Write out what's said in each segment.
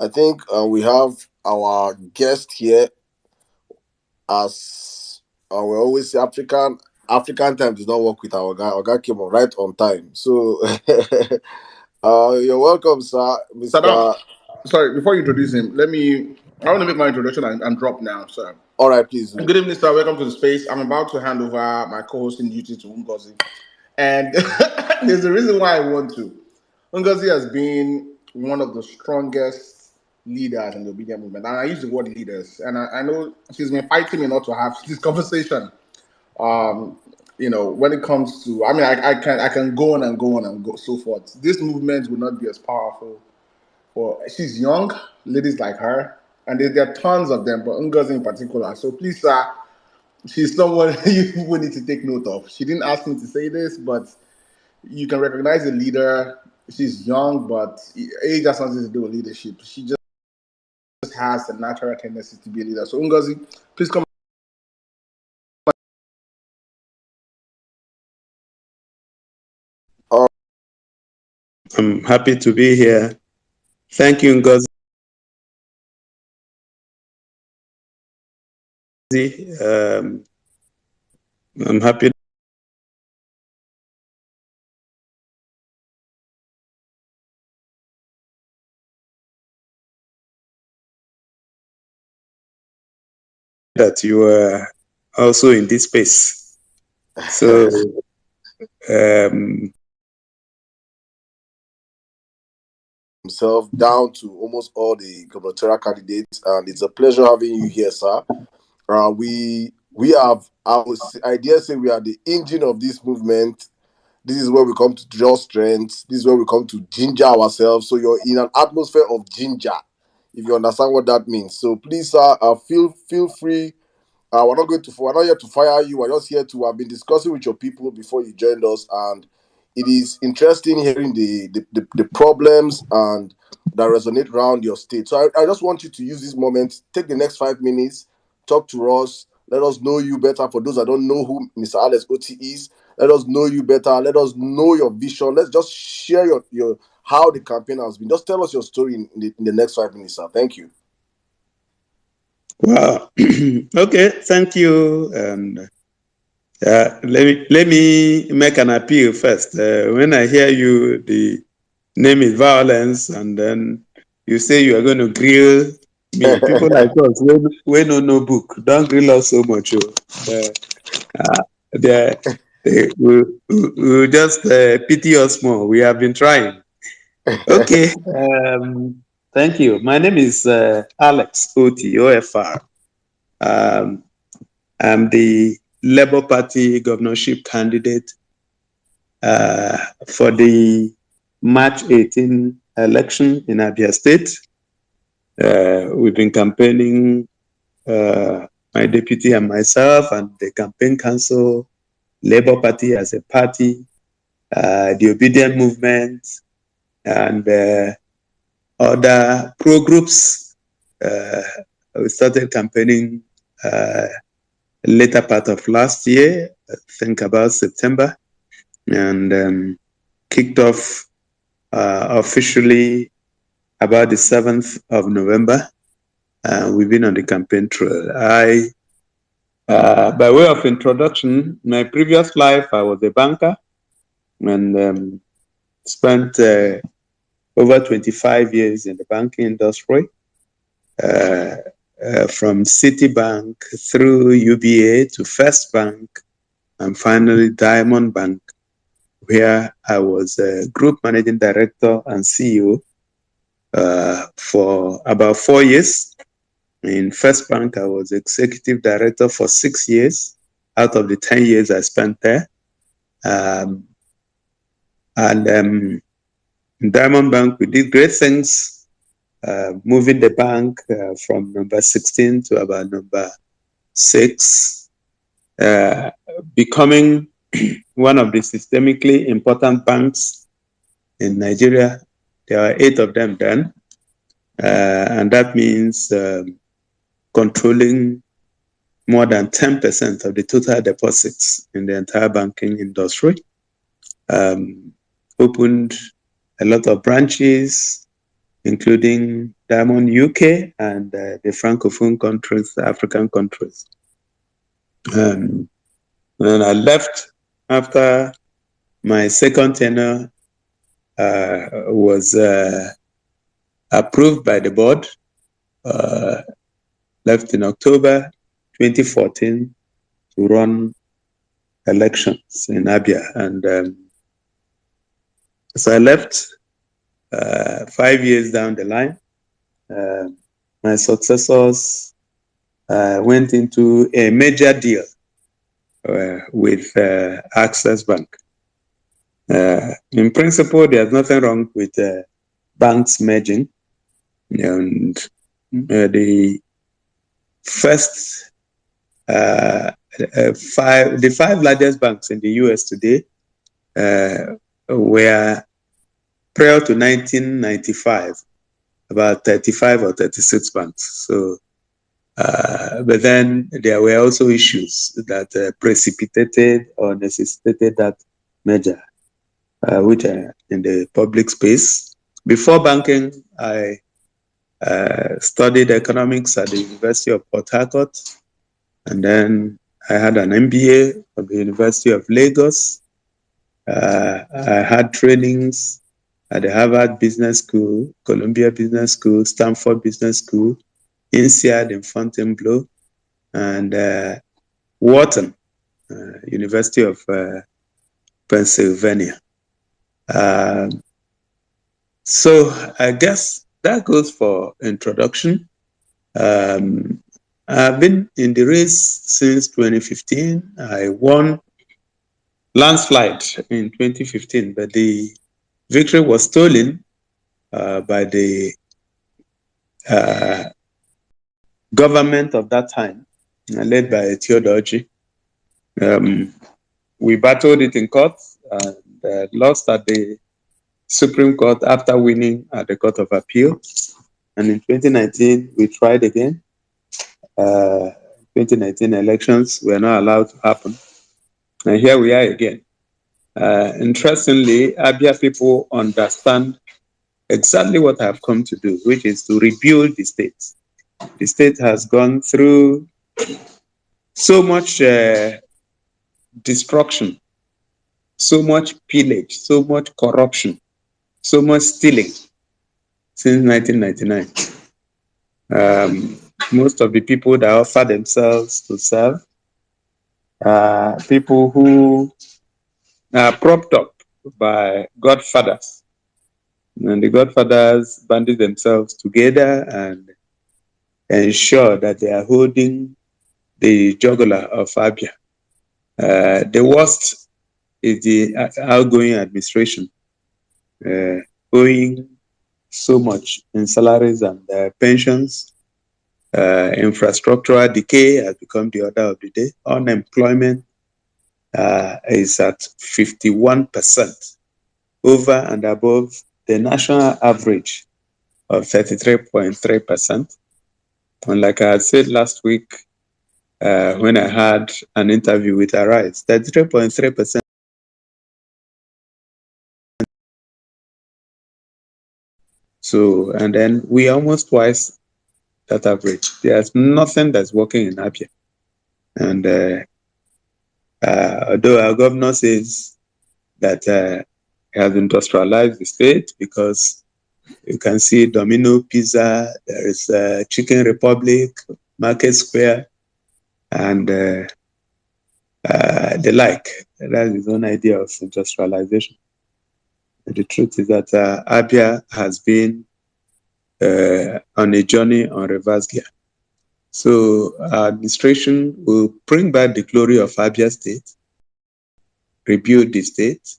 think we have our guest here as we always say African time does not work with our guy. Our guy came on right on time. So you're welcome, sir, Saddam, Mr. sorry, before you introduce him, I want to make my introduction and drop now, sir. All right, please do. Good evening, sir. Welcome to the space. I'm about to hand over my co-hosting duty to Ngozi. And there's a reason why I want to. Ngozi has been one of the strongest leaders in the obedient movement. And I use the word leaders. And I know she's been fighting me not to have this conversation. Um, when it comes to, I can go on and go on and go so forth. This movement will not be as powerful. Well, she's young, ladies like her, and there are tons of them, but Ngozi in particular. So please, sir, she's someone you will need to take note of. She didn't ask me to say this, but you can recognize a leader. She's young, but age has nothing to do with leadership. She just has a natural tendency to be a leader. So Ngozi, please come. Uh, I'm happy to be here. Thank you, Ngozi. I'm happy that you are also in this space. So, himself down to almost all the gubernatorial candidates, and it's a pleasure having you here, sir. We have, I dare say, we are the engine of this movement. This is where we come to draw strength. This is where we come to ginger ourselves. So you're in an atmosphere of ginger, if you understand what that means. So please, sir, feel free. We're not here to fire you. We're just here to have been discussing with your people before you joined us, and it is interesting hearing the problems and that resonate around your state. So I just want you to use this moment, take the next 5 minutes, talk to us, let us know you better. For those that don't know who Mr. Alex Otti is, let us know you better. Let us know your vision. Let's just share your how the campaign has been. Just tell us your story in the next 5 minutes, sir. Thank you. wow. Okay, thank you. And let me make an appeal first. When I hear you, the name is Vawulence, and then you say you are going to grill me. People like us, we no book. Don't grill us so much. We just pity us more. We have been trying. Okay. Thank you. My name is Alex Otti, OFR. I'm the Labour Party governorship candidate for the March 18 election in Abia State. We've been campaigning, my deputy and myself, and the campaign council, Labour Party as a party, the Obedient Movement, and other pro-groups. We started campaigning later part of last year, I think about September, and kicked off officially about the 7th of November. We've been on the campaign trail. By way of introduction, my previous life, I was a banker and spent over 25 years in the banking industry, from Citibank through UBA to First Bank, and finally Diamond Bank, where I was a group managing director and CEO for about 4 years. In First Bank, I was executive director for 6 years out of the 10 years I spent there. In Diamond Bank, we did great things, moving the bank from number 16 to about number 6, becoming one of the systemically important banks in Nigeria. There are 8 of them then, and that means controlling more than 10% of the total deposits in the entire banking industry. Opened a lot of branches, including Diamond UK and the Francophone countries, the African countries. And I left after my second tenure was approved by the board, left in October 2014 to run elections in Abia. And so I left 5 years down the line. My successors went into a major deal with Access Bank. In principle, there's nothing wrong with banks merging. And the first the five largest banks in the US today were, prior to 1995, about 35 or 36 banks. So, but then there were also issues that precipitated or necessitated that merger, which are in the public space. Before banking, I studied economics at the University of Port Harcourt, and then I had an MBA at the University of Lagos. I had trainings at the Harvard Business School, Columbia Business School, Stanford Business School, INSEAD in Fontainebleau, and Wharton, University of Pennsylvania. So I guess that goes for introduction. I've been in the race since 2015. I won landslide in 2015, but the victory was stolen by the government of that time, led by Theodore Otti. We battled it in court and lost at the Supreme Court after winning at the Court of Appeal. And in 2019, we tried again. 2019 elections were not allowed to happen. And here we are again. Interestingly, Abia people understand exactly what I've come to do, which is to rebuild the state. The state has gone through so much destruction, so much pillage, so much corruption, so much stealing since 1999. Most of the people that offer themselves to serve are people who are propped up by godfathers. And the godfathers banded themselves together and ensure that they are holding the jugular of Abia. The worst is the outgoing administration, owing so much in salaries and pensions. Infrastructural decay has become the order of the day. Unemployment is at 51%, over and above the national average of 33.3%. And like I had said last week, when I had an interview with Arise, 33.3%. So, and then we almost twice that average. There's nothing that's working in Abia. And although our governor says that he has industrialized the state, because you can see Domino Pizza, there is Chicken Republic, Market Square, and the like. That's his own idea of industrialization. And the truth is that Abia has been on a journey on reverse gear. So our administration will bring back the glory of Abia State, rebuild the state,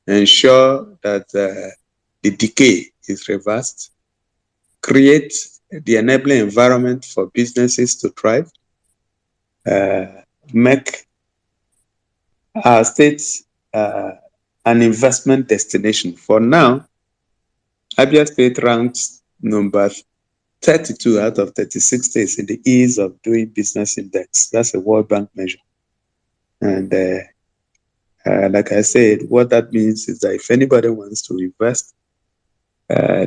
ensure that the decay is reversed, create the enabling environment for businesses to thrive, make our state an investment destination. For now, Abia State ranks number 32 out of 36 states in the ease of doing business index. That's a World Bank measure. And like I said, what that means is that if anybody wants to invest,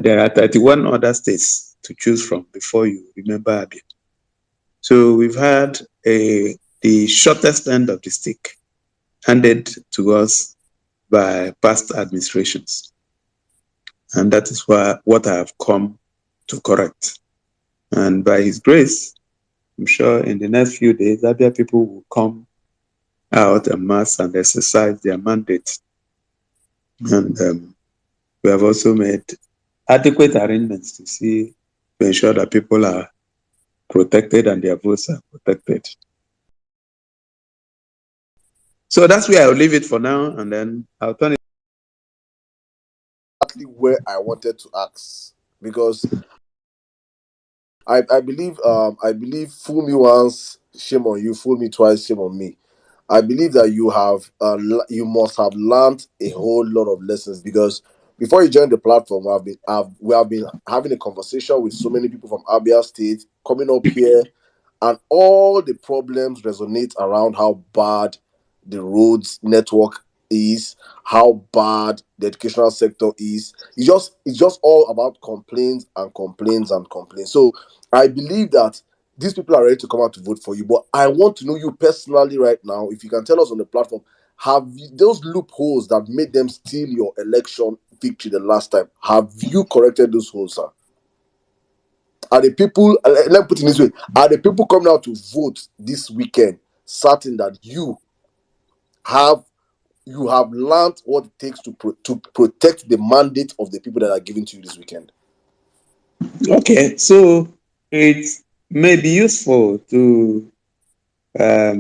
There are 31 other states to choose from before you remember Abia. So we've had the shortest end of the stick handed to us by past administrations. And that is what I have come to correct. And by His grace, I'm sure in the next few days, Abia people will come out en masse and exercise their mandate. And we have also made adequate arrangements to ensure that people are protected and their votes are protected. So that's where I'll leave it for now, and then I'll turn it. Exactly where I wanted to ask, because I believe fool me once, shame on you. Fool me twice, shame on me. I believe that you must have learned a whole lot of lessons, because before you joined the platform, we have been having a conversation with so many people from Abia State coming up here, and all the problems resonate around how bad the roads network is, how bad the educational sector is. It's just all about complaints and complaints and complaints. So I believe that these people are ready to come out to vote for you. But I want to know you personally right now. If you can tell us on the platform, those loopholes that made them steal your election victory the last time, have you corrected those holes, sir? Are the people, let me put it this way, are the people coming out to vote this weekend certain that have you have learned what it takes to protect the mandate of the people that are giving to you this weekend? Okay, so it may be useful to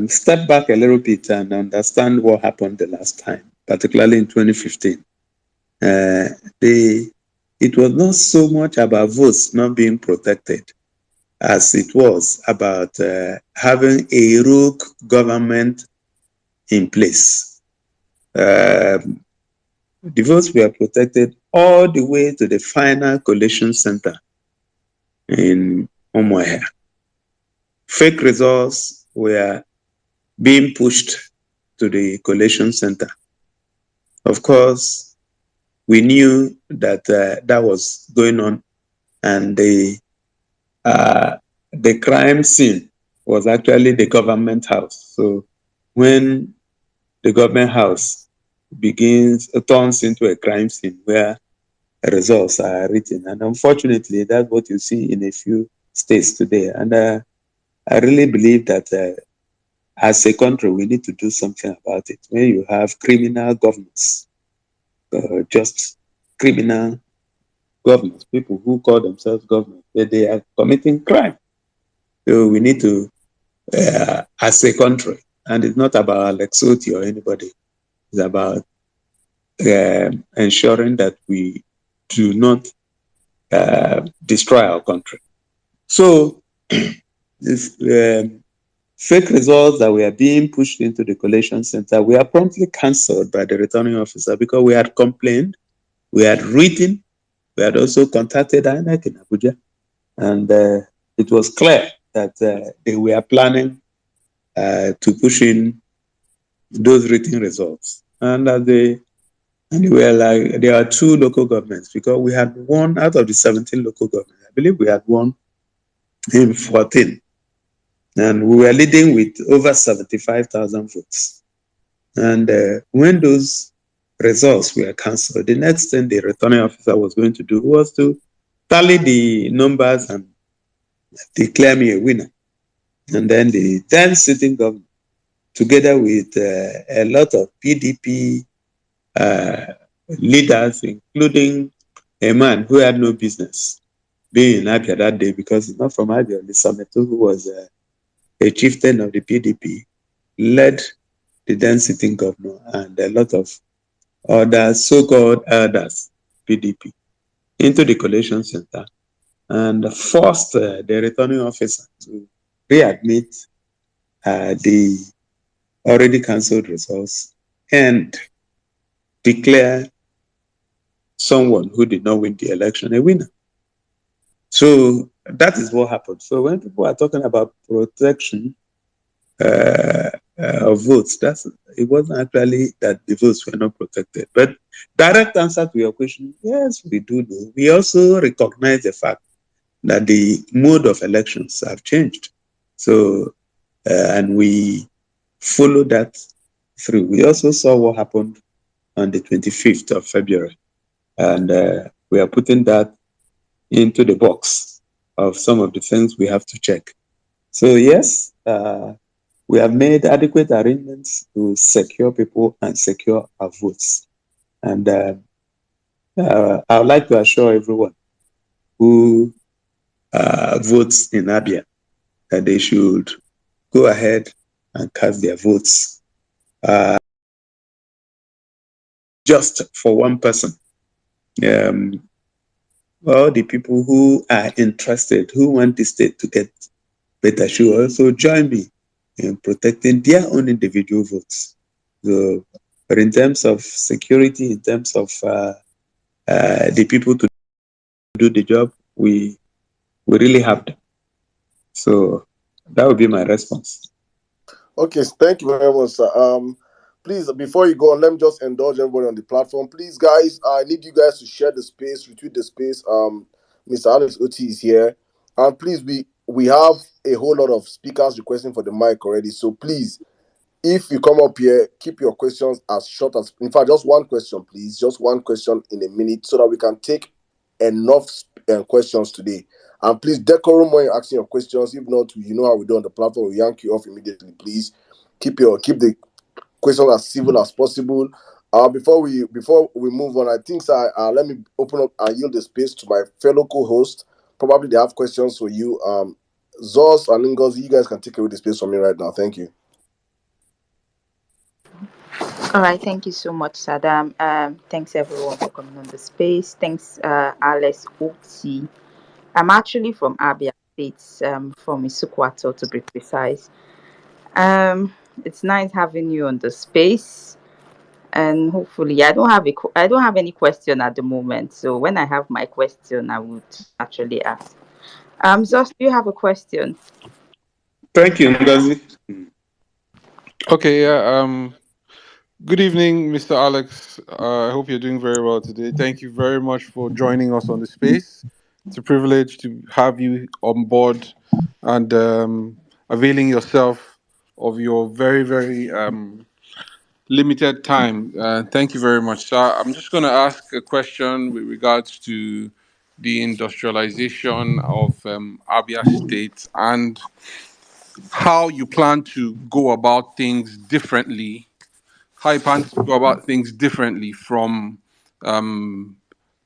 step back a little bit and understand what happened the last time, particularly in 2015. It was not so much about votes not being protected as it was about having a rogue government in place. The votes were protected all the way to the final collation center in Umuahia. Fake results were being pushed to the collation center. Of course, we knew that that was going on, and the crime scene was actually the government house. So when the government house turns into a crime scene where results are written, and unfortunately, that's what you see in a few states today. And I really believe that as a country, we need to do something about it. When you have criminal governments, just criminal governments, people who call themselves government, that they are committing crime. So we need to, as a country, and it's not about Alex Otti or anybody, it's about ensuring that we do not destroy our country. So if fake results that were being pushed into the collation center were promptly cancelled by the returning officer because we had complained, we had written, we had also contacted INEC in Abuja, and it was clear that they were planning to push in those written results. And they were like, there are 2 local governments, because we had one out of the 17 local governments. I believe we had one in 14. And we were leading with over 75,000 votes. And when those results were cancelled, the next thing the returning officer was going to do was to tally the numbers and declare me a winner. And then the then sitting government, together with a lot of PDP leaders, including a man who had no business being in Abia that day, because he's not from Abia, Sameto, who was a chieftain of the PDP, led the then sitting governor and a lot of other so-called elders, PDP, into the collation center and forced the returning officer to readmit the already cancelled results and declare someone who did not win the election a winner. So that is what happened. So when people are talking about protection, of votes. It wasn't actually that the votes were not protected. But direct answer to your question, yes, we do know. We also recognize the fact that the mode of elections have changed. So, and we follow that through. We also saw what happened on the 25th of February, and we are putting that into the box of some of the things we have to check. So yes, we have made adequate arrangements to secure people and secure our votes. And I would like to assure everyone who votes in Abia that they should go ahead and cast their votes just for one person. All the people who are interested, who want the state to get better, should also join me in protecting their own individual votes. So, but in terms of security, in terms of the people to do the job, we really have them. So that would be my response. Okay, thank you very much, sir. Please, before you go on, let me just indulge everybody on the platform. Please, guys, I need you guys to share the space, retweet the space. Mr. Alex Otti is here, and please, we have a whole lot of speakers requesting for the mic already. So please, if you come up here, keep your questions as short as, in fact, just one question, please, just one question in a minute, so that we can take enough questions today. And please, decorum when you're asking your questions. If not, you know how we do on the platform. We yank you off immediately. Please keep the questions as civil as possible. Before we move on, I think, sir, let me open up and yield the space to my fellow co-host. Probably they have questions for you. Zos and Ngozi, you guys can take away the space from me right now. Thank you. All right, thank you so much, Saddam. Thanks everyone for coming on the space. Thanks, Alex Otti. I'm actually from Abia State, from Isukwato to be precise. It's nice having you on the space, and hopefully, I don't have any question at the moment. So when I have my question, I would actually ask. Zos, do you have a question? Thank you, Ngozi. Okay, yeah. Good evening, Mr. Alex. I hope you're doing very well today. Thank you very much for joining us on the space. It's a privilege to have you on board and availing yourself of your very, very limited time. Thank you very much. So I'm just going to ask a question with regards to the industrialization of Abia State and how you plan to go about things differently, how you plan to go about things differently from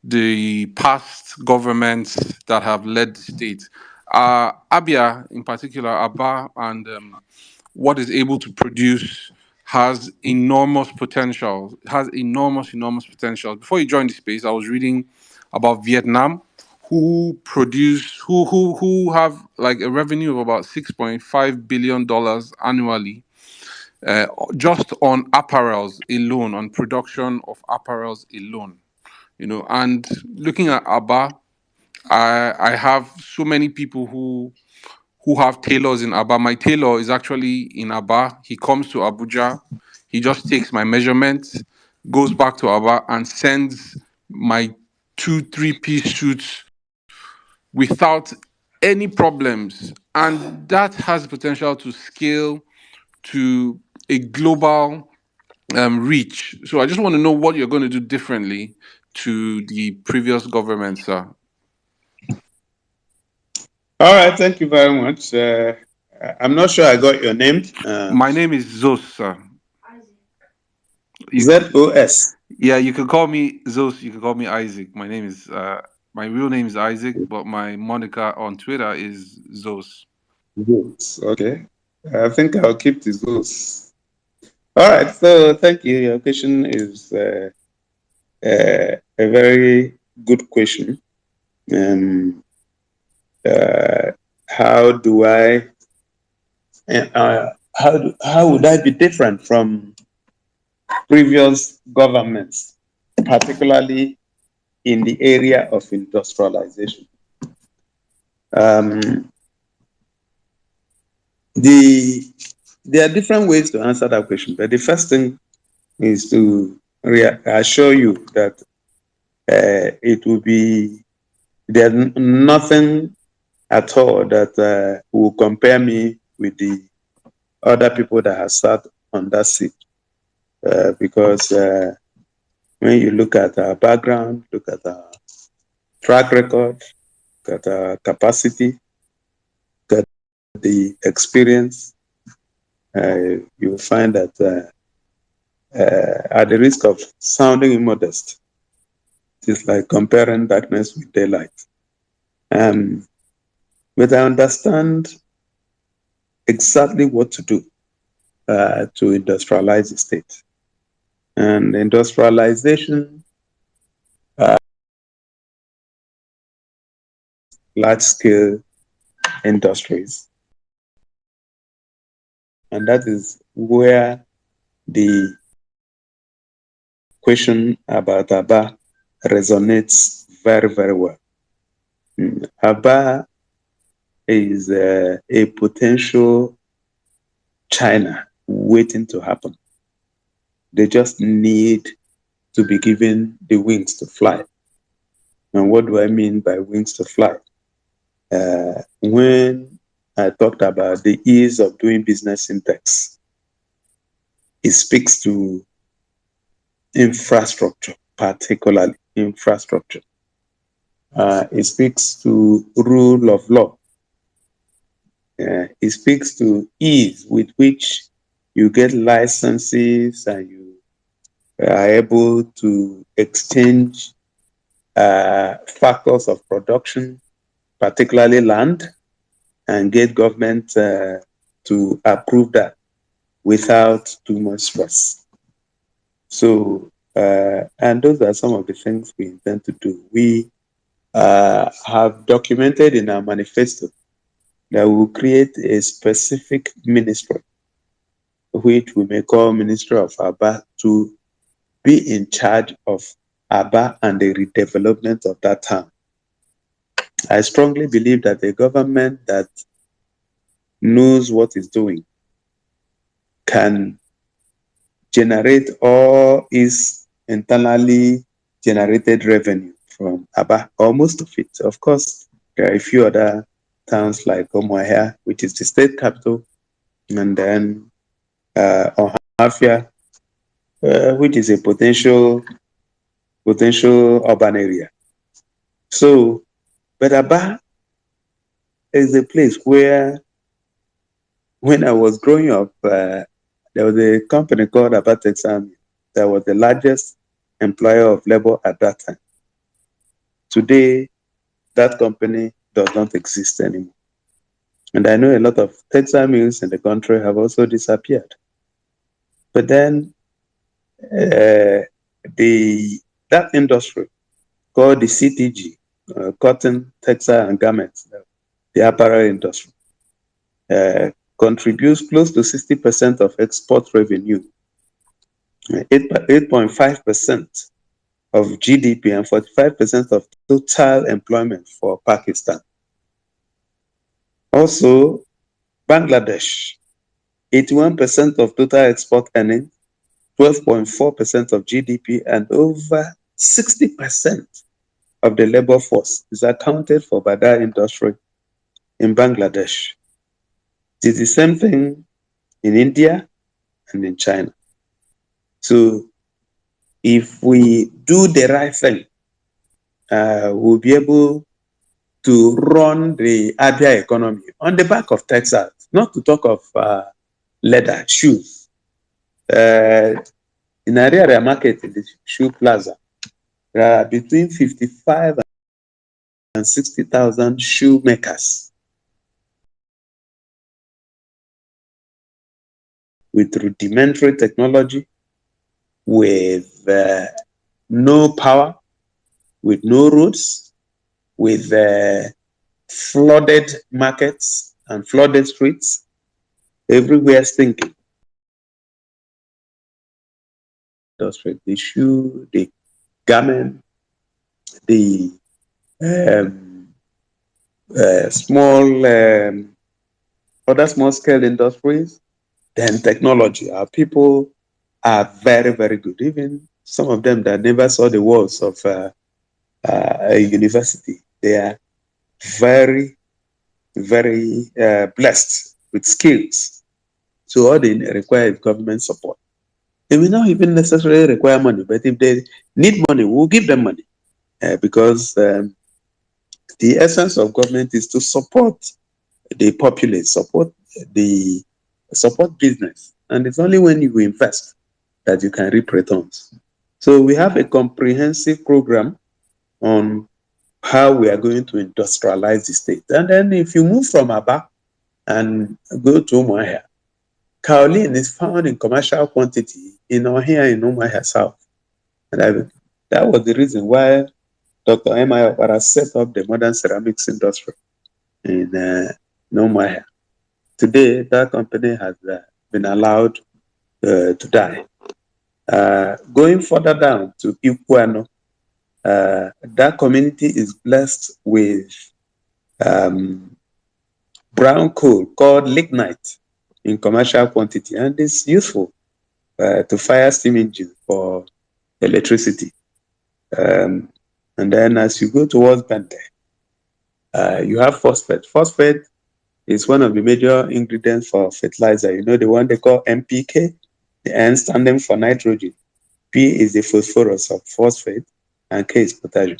the past governments that have led the state. Abia, in particular, Aba, and what is able to produce has enormous potential. Has enormous potential. Before you joined the space, I was reading about Vietnam, who have like a revenue of about $6.5 billion annually, just on apparels alone, on production of apparels alone. And looking at Aba, I have so many people who have tailors in Aba. My tailor is actually in Aba. He comes to Abuja. He just takes my measurements, goes back to Aba, and sends my 2 3 piece suits without any problems. And that has potential to scale to a global reach. So I just want to know what you're going to do differently to the previous government, sir. All right, thank you very much. I'm not sure I got your name. My name is Zos, sir. ZOS. Yeah, you can call me Zos. You can call me Isaac. My real name is Isaac, but my moniker on Twitter is Zos. Zos. Okay. I think I'll keep the Zos. All right. So thank you. Your question is a very good question. How do I? How would I be different from previous governments, particularly in the area of industrialization? The there are different ways to answer that question, but the first thing is to reassure you that it will be, there's nothing at all that will compare me with the other people that have sat on that seat. Because when you look at our background, look at our track record, look at our capacity, look at the experience, you will find that at the risk of sounding immodest, it's like comparing darkness with daylight. But I understand exactly what to do to industrialize the state. And industrialization, large-scale industries. And that is where the question about Abba resonates very, very well. Abba is a potential China waiting to happen. They just need to be given the wings to fly. And what do I mean by wings to fly? When I talked about the ease of doing business index, it speaks to infrastructure, particularly infrastructure. It speaks to rule of law. It speaks to ease with which you get licenses and you are able to exchange factors of production, particularly land, and get government to approve that without too much stress. So, and those are some of the things we intend to do. We have documented in our manifesto that we will create a specific ministry, which we may call Ministry of Abba, to be in charge of Abba and the redevelopment of that town. I strongly believe that a government that knows what it's doing can generate all its internally generated revenue from Abba, or most of it. Of course, there are a few other towns like Omoahia, which is the state capital, and then Ohafia, which is a potential urban area. So, but Abba is a place where, when I was growing up, there was a company called Abba Texam that was the largest employer of labor at that time. Today, that company does not exist anymore. And I know a lot of textile mills in the country have also disappeared. But then that industry called the CTG, cotton, textile, and garments, the apparel industry, contributes close to 60% of export revenue, 8.5% of GDP, and 45% of total employment for Pakistan. Also, Bangladesh, 81% of total export earnings, 12.4% of GDP, and over 60% of the labor force is accounted for by that industry in Bangladesh. It is the same thing in India and in China. So if we do the right thing, we'll be able to run the Abia economy on the back of textiles, not to talk of leather, shoes. In Ariaria market, in the shoe plaza, there are between 55 and 60,000 shoemakers with rudimentary technology, with no power, with no roads, with flooded markets and flooded streets, everywhere stinking. The shoe, the garment, the small, other small scale industries, Then technology. Our people are very, very good. Even some of them that never saw the walls of a university, they are very, very blessed with skills. So all they require is government support. They will not even necessarily require money, but if they need money, we'll give them money because the essence of government is to support the populace, support business, and it's only when you invest that you can reap returns. So we have a comprehensive program on how we are going to industrialize the state. And then if you move from Aba and go to Umuahia, kaolin is found in commercial quantity in Ohia in Umuahia South. And that was the reason why Dr. M.I. Opara set up the modern ceramics industry in Umuahia. Today, that company has been allowed to die. Going further down to Ipuano, that community is blessed with brown coal called lignite in commercial quantity, and it's useful to fire steam engines for electricity. And then as you go towards Bente, you have phosphate. Phosphate is one of the major ingredients for fertilizer. You know, the one they call NPK, the N standing for nitrogen. P is the phosphorus of phosphate, and K is potassium.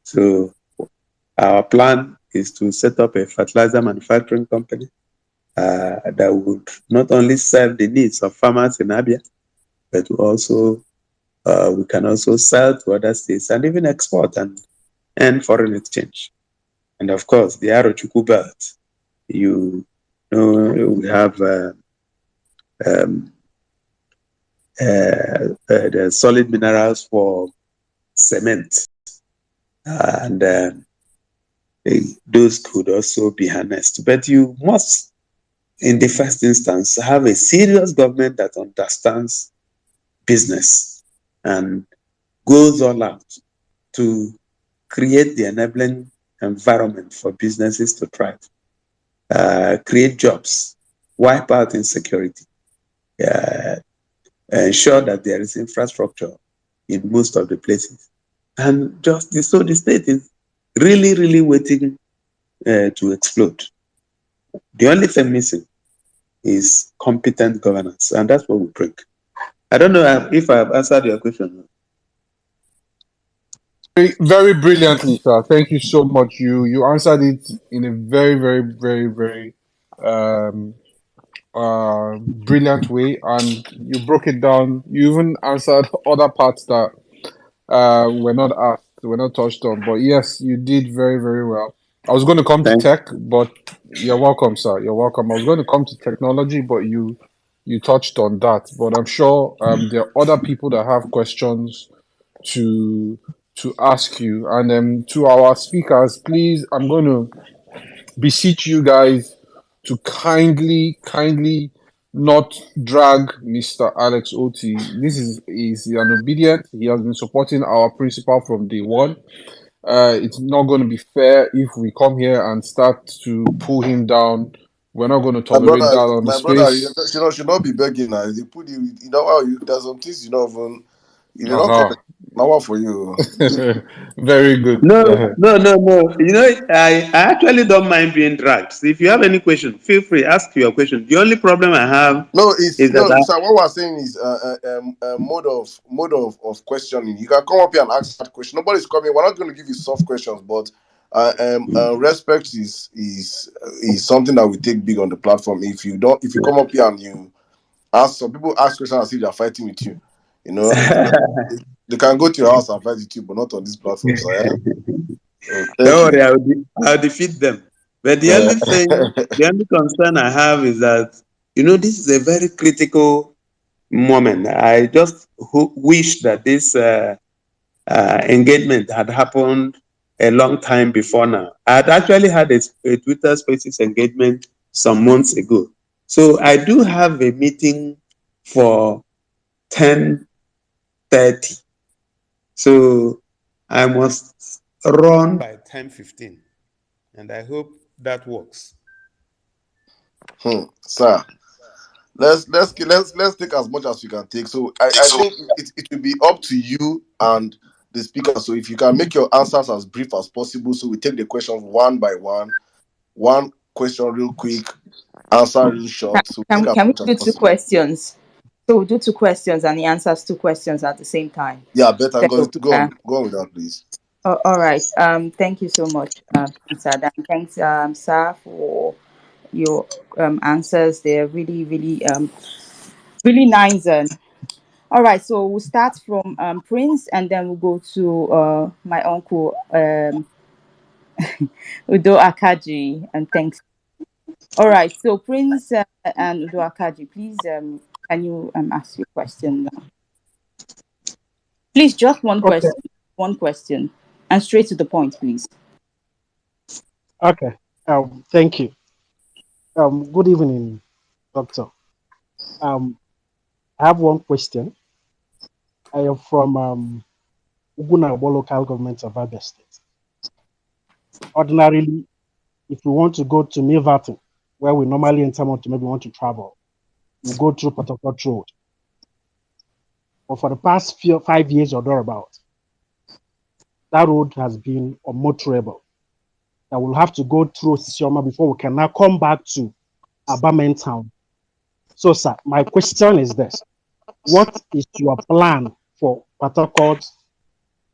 So our plan is to set up a fertilizer manufacturing company that would not only serve the needs of farmers in Abia, but also we can also sell to other states and even export and foreign exchange. And of course, the Arochukwu belt. You know, we have the solid minerals for cement, and those could also be harnessed. But you must, in the first instance, have a serious government that understands business and goes all out to create the enabling environment for businesses to thrive, create jobs, wipe out insecurity, ensure that there is infrastructure in most of the places. And so the state is really, really waiting to explode. The only thing missing is competent governance, and that's what we bring. I don't know if I've answered your question. Very, very brilliantly, sir. Thank you so much. You answered it in a very, very, very, very um, brilliant way, and you broke it down. You even answered other parts that were not asked, were not touched on. But yes, you did very, very well. I was going to come to Thanks. tech, but you're welcome, sir. You're welcome. I was going to come to technology, but you touched on that. But I'm sure there are other people that have questions to ask you. And to our speakers, please, I'm going to beseech you guys to kindly not drag Mr. Alex Otti. This is an obedient. He has been supporting our principal from day one. It's not going to be fair if we come here and start to pull him down. We're not going to tolerate that on the My brother, space. should not be begging now. They put you know how there's some things you know even you don't come Uh-huh. now one for you. Very good. No. You know, I actually don't mind being dragged. So if you have any question, feel free, ask your question. The only problem I have No, it's is that no. So what we're saying is mode of questioning. You can come up here and ask that question. Nobody's coming. We're not going to give you soft questions, but respect is something that we take big on the platform. If you come up here and you ask, some people ask questions as if they're fighting with you. You know, they can go to your house and fight with you, but not on this platform. So yeah. Thank don't you. worry, I'll defeat them. But the only concern I have is that, you know, this is a very critical moment. I just wish that this engagement had happened a long time before now. I had actually had a Twitter Spaces engagement some months ago. So I do have a meeting for 10:30. So I must run by 10:15. And I hope that works. Sir. let's take as much as you can take. So I think it will be up to you and the speaker. So if you can make your answers as brief as possible, so we take the questions one by one. One question real quick, answer real short. So take as Can we much as do two possible. questions? So we'll do two questions and he answers two questions at the same time. Yeah, better So, go on with that, please. all right. Thank you so much, Sir. And thanks, sir, for your answers. They're really, really, really nice. And all right. So we'll start from Prince, and then we'll go to my uncle Udo Akaji. And thanks. All right. So Prince and Udo Akaji, please, can you ask your question now? Please, just one Okay, question. One question, and straight to the point, please. okay. Thank you. Good evening, Doctor. Um, I have one question. I am from Ugunagbo local government of Abia State. Ordinarily, if we want to go to Milverton, where we normally enter to maybe want to travel, we go through Port Harcourt Road. But for the past 5 years or thereabout, that road has been unmotorable. That we'll have to go through Sisioma before we can now come back to Abia main town. So, sir, my question is this. What is your plan for Port Harcourt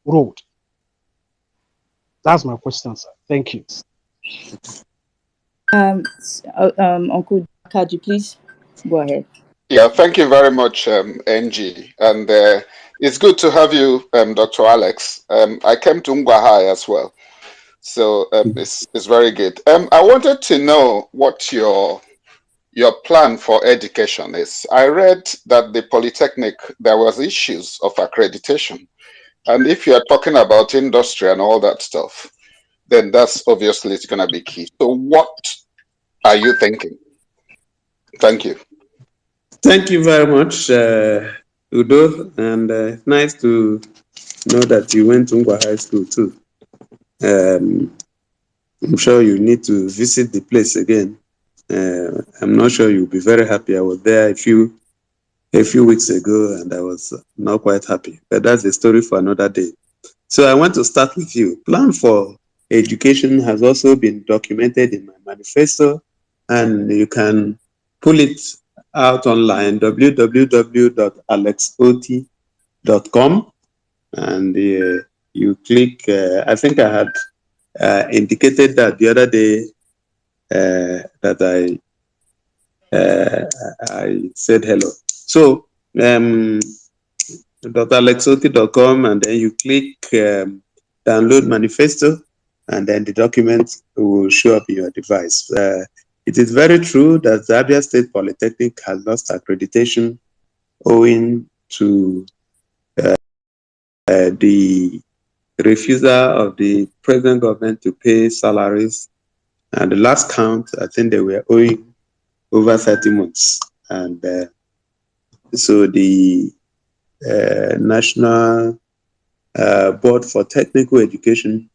Road? That's my question, sir. Thank you. Uncle Kaji, please go ahead. Yeah, thank you very much, NG. And it's good to have you, Dr. Alex. I came to Ngwahai as well. So it's very good. I wanted to know what your plan for education is. I read that the Polytechnic, there was issues of accreditation. And if you're talking about industry and all that stuff, then that's obviously it's going to be key. So what are you thinking? Thank you. Thank you very much, Udo, and it's nice to know that you went to Ngwa High School too. I'm sure you need to visit the place again. I'm not sure you'll be very happy. I was there a few weeks ago, and I was not quite happy. But that's a story for another day. So I want to start with you. Plan for education has also been documented in my manifesto, and you can pull it out online, www.alexotti.com, and you click, I think I had indicated that the other day that I said hello. So, dralexotti.com, and then you click download manifesto, and then the document will show up in your device. It is very true that the Abia State Polytechnic has lost accreditation owing to the refusal of the present government to pay salaries. And the last count, I think they were owing over 30 months. And so the National Board for Technical Education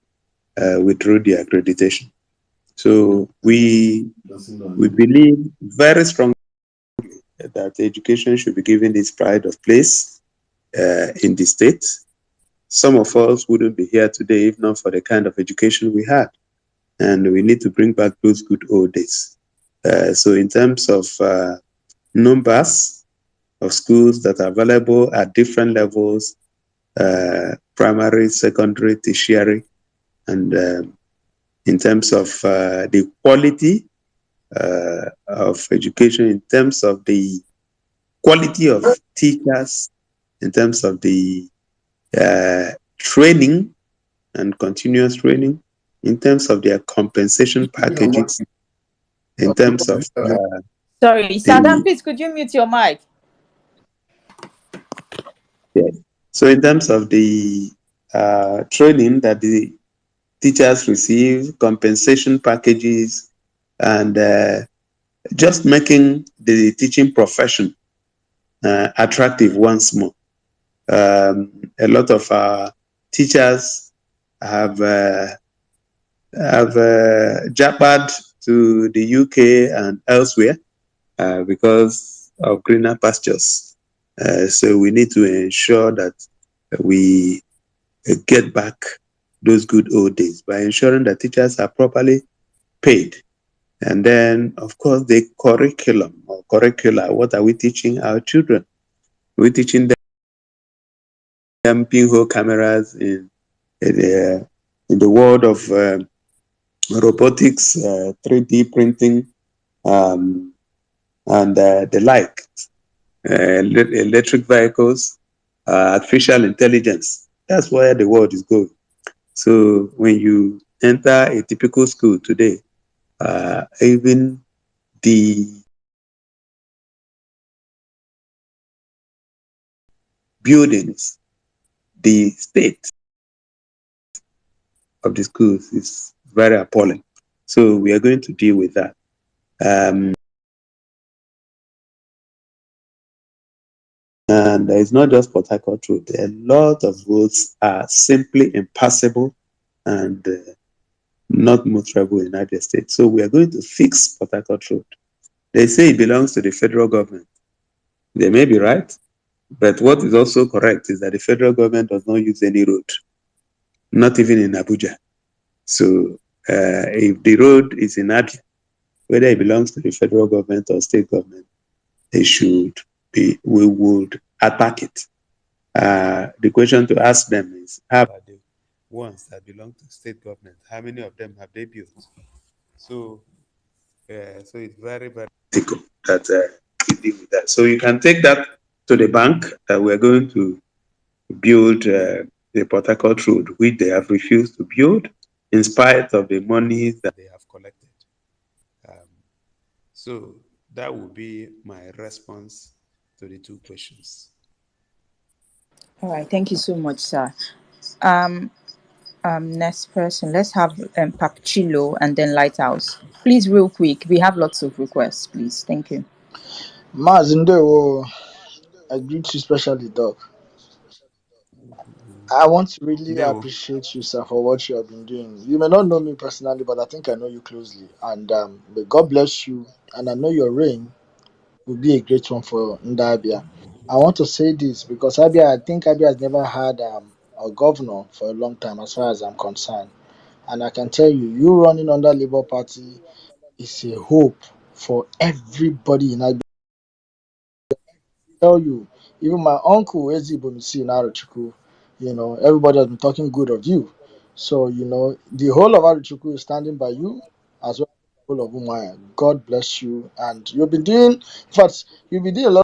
withdrew the accreditation. So we believe very strongly that education should be given its pride of place in the state. Some of us wouldn't be here today if not for the kind of education we had. And we need to bring back those good old days. So in terms of numbers of schools that are available at different levels, primary, secondary, tertiary, and in terms of the quality of education, in terms of the quality of teachers, in terms of the training and continuous training, in terms of their compensation packages, in terms of Sorry, Sadam, please could you mute your mic? Yes. So in terms of the training that the teachers receive, compensation packages, and just making the teaching profession attractive once more. A lot of our teachers have jabbed to the UK and elsewhere because of greener pastures. So we need to ensure that we get back those good old days by ensuring that teachers are properly paid. And then, of course, the curriculum or curricula. What are we teaching our children? We're teaching them pinhole cameras in the world of robotics, 3D printing, and the like, electric vehicles, artificial intelligence. That's where the world is going. So when you enter a typical school today, even the buildings, the state of the schools is very appalling. So we are going to deal with that. And it's not just Port Harcourt Road. A lot of roads are simply impassable and not motorable in Abia State. So we are going to fix Port Harcourt Road. They say it belongs to the federal government. They may be right, but what is also correct is that the federal government does not use any road, not even in Abuja. So if the road is in Abia, whether it belongs to the federal government or state government, we would attack it. The question to ask them is, how about the ones that belong to state government? How many of them have they built? So it's very, very critical that we deal with that. So you can take that to the bank that we're going to build the Port Harcourt Road, which they have refused to build in spite of the money that they have collected. So that would be my response to the two questions. All right, thank you so much, sir. Next person, let's have Papchilo and then Lighthouse. Please, real quick. We have lots of requests, please. Thank you. Mazindo, I greet you specially, Doc. I want to really appreciate you, sir, for what you have been doing. You may not know me personally, but I think I know you closely. And may God bless you. And I know your reign will be a great one for Ndabia. I want to say this because I think Abia has never had a governor for a long time, as far as I'm concerned. And I can tell you, you running under Labour Party is a hope for everybody in Abia. Tell you, even my uncle Ezibomisi in Arochukwu, everybody has been talking good of you. So, the whole of Arochukwu is standing by you as well as the whole of Umaya. God bless you. And in fact, you'll be doing a lot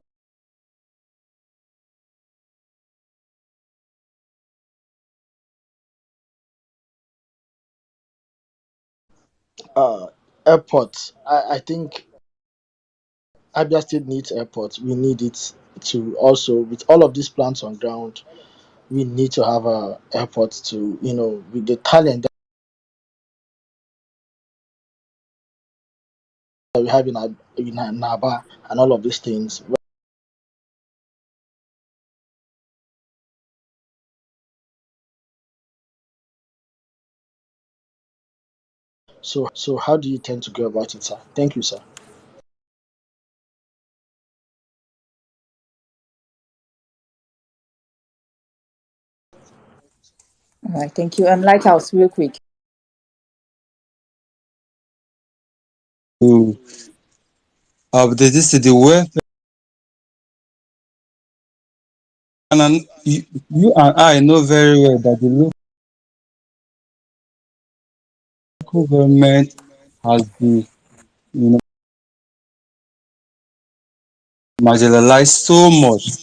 airports. I think Abia State needs airports. We need it to also, with all of these plants on ground, we need to have a airport to, with the talent that we have in Naba and all of these things. So how do you tend to go about it, sir? Thank you, sir. All right, thank you. Lighthouse, real quick. Of the welfare, and you and I know very well that the local government has been, you know, marginalized so much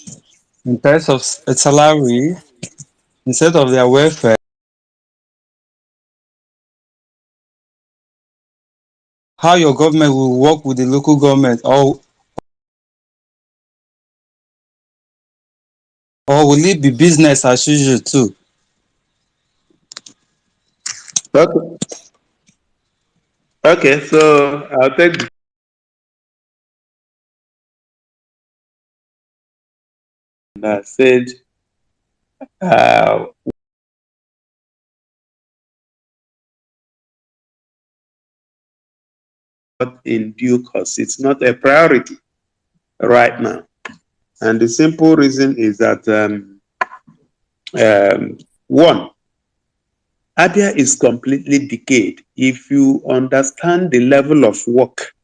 in terms of salary instead of their welfare. How your government will work with the local government, or will it be business as usual too? Okay. Okay, so I'll take that said uh, in due course. It's not a priority. right now. And the simple reason is that, one, Abia is completely decayed. If you understand the level of work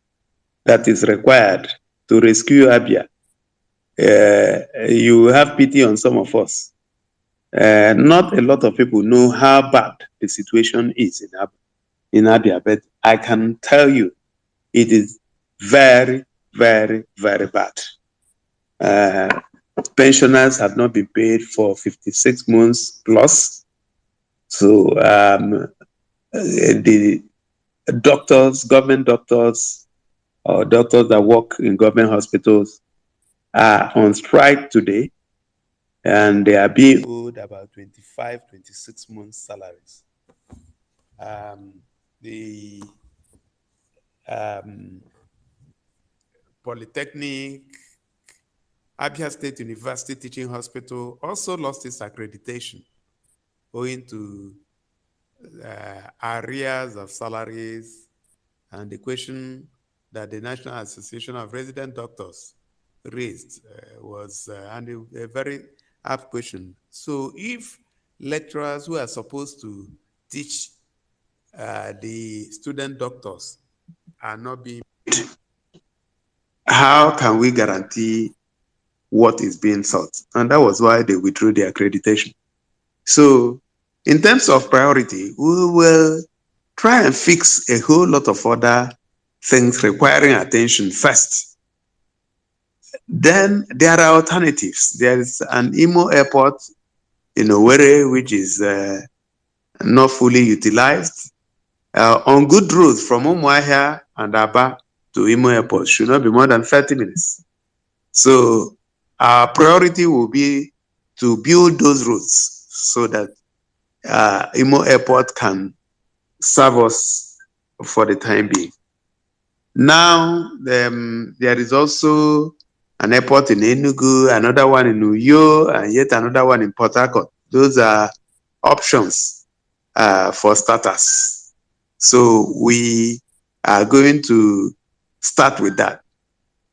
that is required to rescue Abia, you have pity on some of us. Not a lot of people know how bad the situation is in Abia, but I can tell you it is very, very, very bad. Pensioners have not been paid for 56 months plus. So the doctors, government doctors, or doctors that work in government hospitals are on strike today, and they are being owed about 25, 26 months salaries. The Polytechnic, Abia State University Teaching Hospital also lost its accreditation owing to arrears of salaries and the question that the National Association of Resident Doctors raised was a very apt question. So if lecturers who are supposed to teach the student doctors are not being paid, how can we guarantee what is being sought? And that was why they withdrew the accreditation. So in terms of priority, we will try and fix a whole lot of other things requiring attention first. Then there are alternatives. There is an Imo airport in Owerri, which is not fully utilized. On good roads from Umuahia and Aba to Imo airport should not be more than 30 minutes. So our priority will be to build those roads so that Imo airport can serve us for the time being. Now, there is also an airport in Enugu, another one in Uyo, and yet another one in Port Harcourt. Those are options for starters. So we are going to start with that.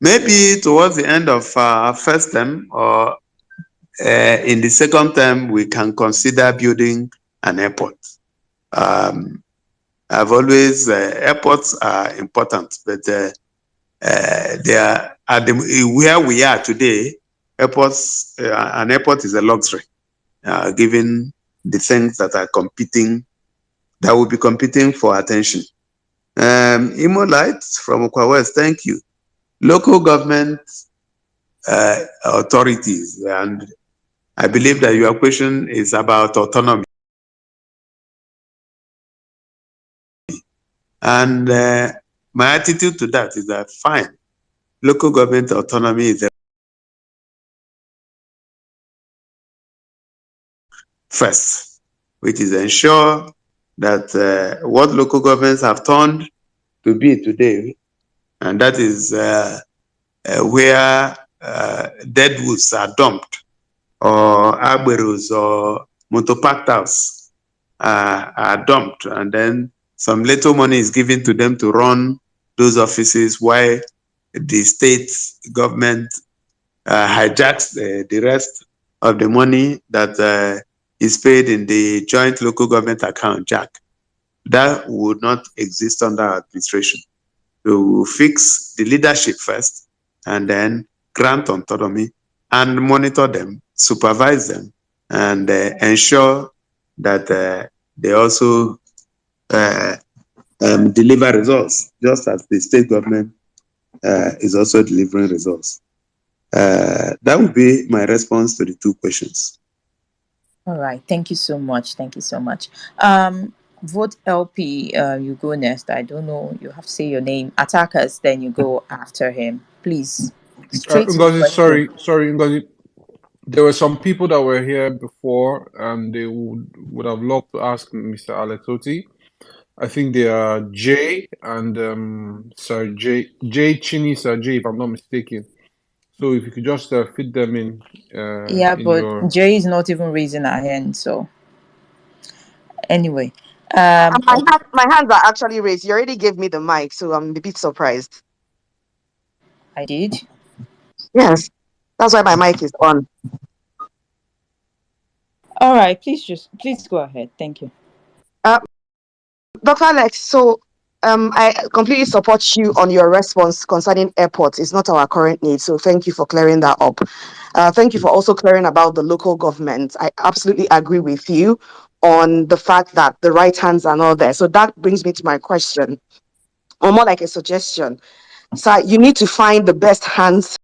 Maybe towards the end of our first term or in the second term, we can consider building an airport. I've always, airports are important, but they are at where we are today. Airports, an airport is a luxury, given the things that are competing, that will be competing for attention. Imo Light from Okwa West, thank you. Local government authorities, and I believe that your question is about autonomy. And my attitude to that is that fine, local government autonomy is first, which is ensure that what local governments have turned to be today, and that is where dead woods are dumped, or agberos or motopactals are dumped, and then some little money is given to them to run those offices while the state government hijacks the rest of the money that is paid in the joint local government account, Jack. That would not exist under our administration. So we'll fix the leadership first and then grant autonomy and monitor them, supervise them, and ensure that they also deliver results, just as the state government is also delivering results. That would be my response to the two questions. All right. Thank you so much. Thank you so much. Vote LP. You go next. I don't know. You have to say your name. Attackers. Then you go after him. Please. Straight to the Ngozi, question. sorry, Ngozi. There were some people that were here before, and they would have loved to ask Mr. Alex Otti. I think they are Jay and Sir Jay Chini Sir Jay, if I'm not mistaken. So if you could just fit them Yeah, in but your. Jay is not even raising her hand. So anyway, My hands are actually raised. You already gave me the mic, so I'm a bit surprised. I did. Yes, that's why my mic is on. All right, please go ahead. Thank you. Dr. Alex, so I completely support you on your response concerning airports. It's not our current need, so thank you for clearing that up. Thank you for also clearing about the local government. I absolutely agree with you on the fact that the right hands are not there. So that brings me to my question, or more like a suggestion. So you need to find the best hands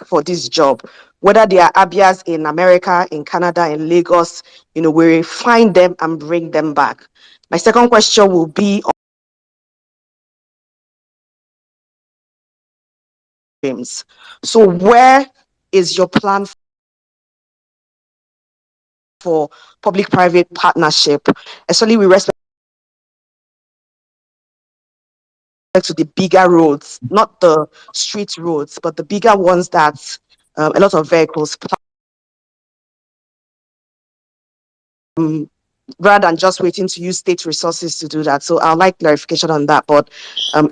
for this job, whether they are Abias in America, in Canada, in Lagos, we find them and bring them back. My second question will be on James. So where is your plan for public-private partnership, especially with respect to the bigger roads, not the street roads, but the bigger ones that a lot of vehicles rather than just waiting to use state resources to do that. So I'd like clarification on that. But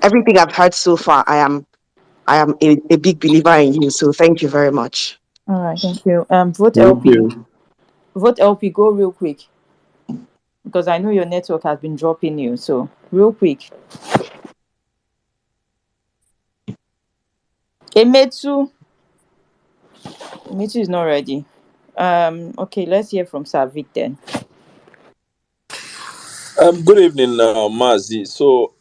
everything I've heard so far, I am a big believer in you. So thank you very much. All right, thank you. Vote Thank LP. you. Vote LP. Go real quick because I know your network has been dropping you. So real quick. Emetsu. Emetsu is not ready. Okay, let's hear from Savik then. Good evening, Mazi. So,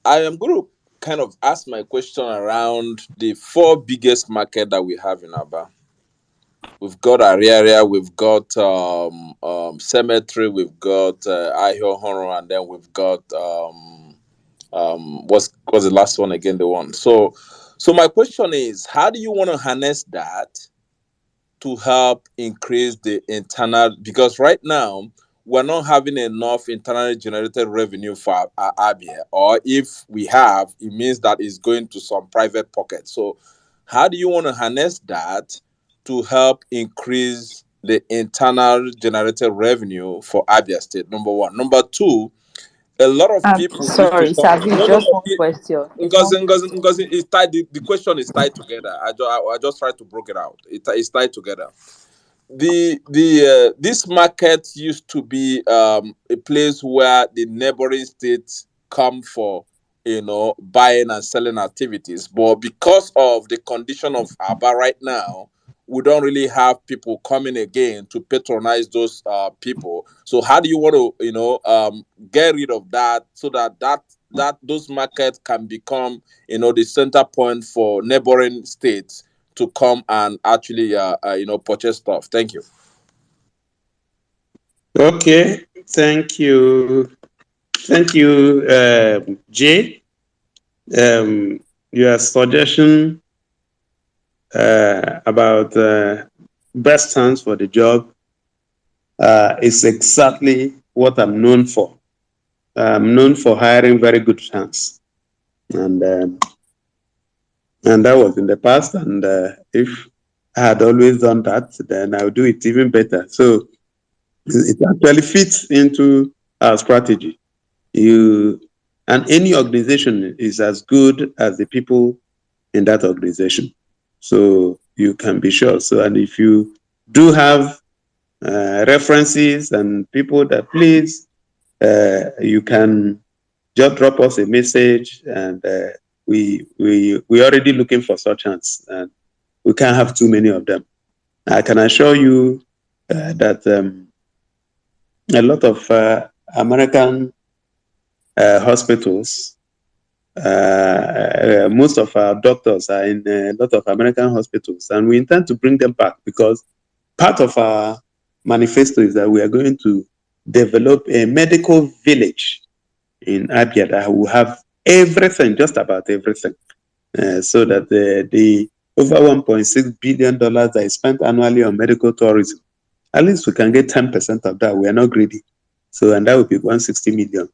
I am going to kind of ask my question around the four biggest market that we have in Aba. We've got Ariaria, we've got Cemetery, we've got Ahiohoro, and then we've got what's the last one again? The one. So my question is, how do you want to harness that to help increase the internal, because right now we're not having enough internally generated revenue for Abia, or if we have, it means that it's going to some private pocket. So how do you want to harness that to help increase the internal generated revenue for Abia State? Number one. Number two, a lot of people used to Sorry, come. Savik, No, no, just no. one question. It's Because one it's tied. The question is tied together. I just try to break it out. It's tied together. This market used to be a place where the neighboring states come for buying and selling activities, but because of the condition of Aba right now, we don't really have people coming again to patronize those people. So how do you want to get rid of that so that those markets can become the center point for neighboring states to come and actually purchase stuff? Thank you. Okay, thank you. Thank you, Jay. Your suggestion about best hands for the job is exactly what I'm known for. I'm known for hiring very good hands, and that was in the past. And if I had always done that, then I would do it even better. So it actually fits into our strategy. And any organization is as good as the people in that organization. So you can be sure. So, and if you do have references and people that please, you can just drop us a message, and we already looking for such hands, and we can't have too many of them. I can assure you that a lot of American hospitals, most of our doctors are in a lot of American hospitals, and we intend to bring them back because part of our manifesto is that we are going to develop a medical village in Abia that will have everything, just about everything, so that the over $1.6 billion that is spent annually on medical tourism, at least we can get 10% of that. We are not greedy. So, and that would be $160 million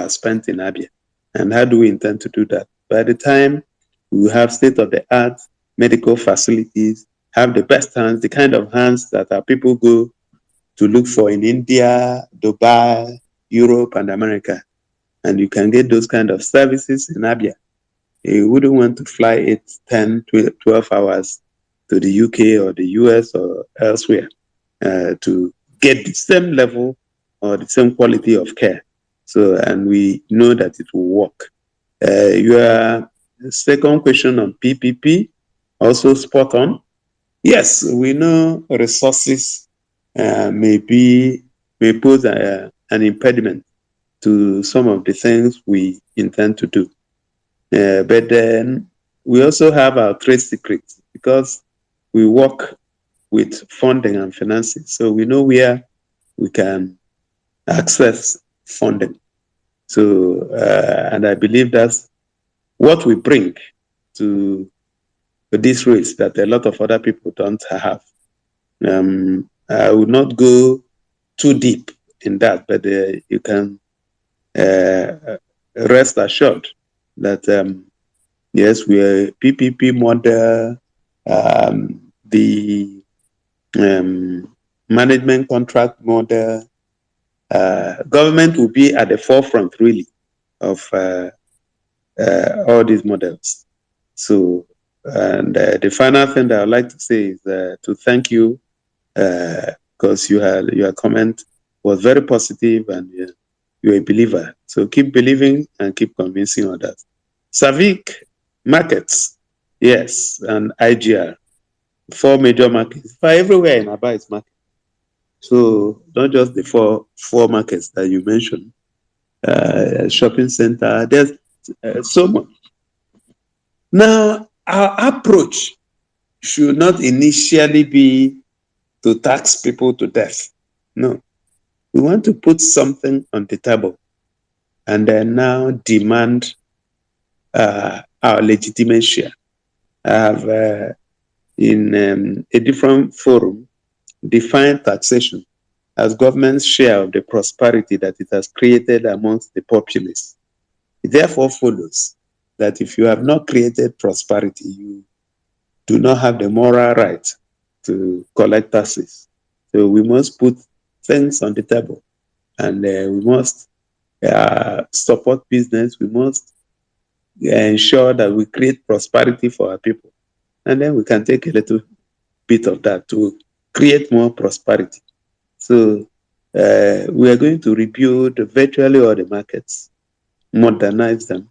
spent in Abia. And how do we intend to do that? By the time we have state-of-the-art medical facilities, have the best hands, the kind of hands that our people go to look for in India, Dubai, Europe, and America. And you can get those kind of services in Abia. You wouldn't want to fly 8, 10, 12 hours to the UK or the US or elsewhere to get the same level or the same quality of care. So, and we know that it will work. Your second question on PPP, also spot on. Yes, we know resources may pose an impediment to some of the things we intend to do. But then we also have our trade secrets because we work with funding and financing. So we know where we can access funding. So, and I believe that's what we bring to this race that a lot of other people don't have. I will not go too deep in that, but you can rest assured that yes, we are PPP model, the management contract model. Government will be at the forefront, really, of all these models. So, and the final thing that I'd like to say is to thank you because your comment was very positive and you're a believer. So keep believing and keep convincing others. Savik markets, yes, and IGR, 4 major markets. For everywhere in Abia is market. So not just the four markets that you mentioned. Shopping center, there's so much. Now, our approach should not initially be to tax people to death. No. We want to put something on the table and then now demand our legitimate share. I have in a different forum defined taxation as government's share of the prosperity that it has created amongst the populace. It therefore follows that if you have not created prosperity, you do not have the moral right to collect taxes. So we must put things on the table and we must support business. We must ensure that we create prosperity for our people. And then we can take a little bit of that to create more prosperity. So we are going to rebuild virtually all the markets, modernize them,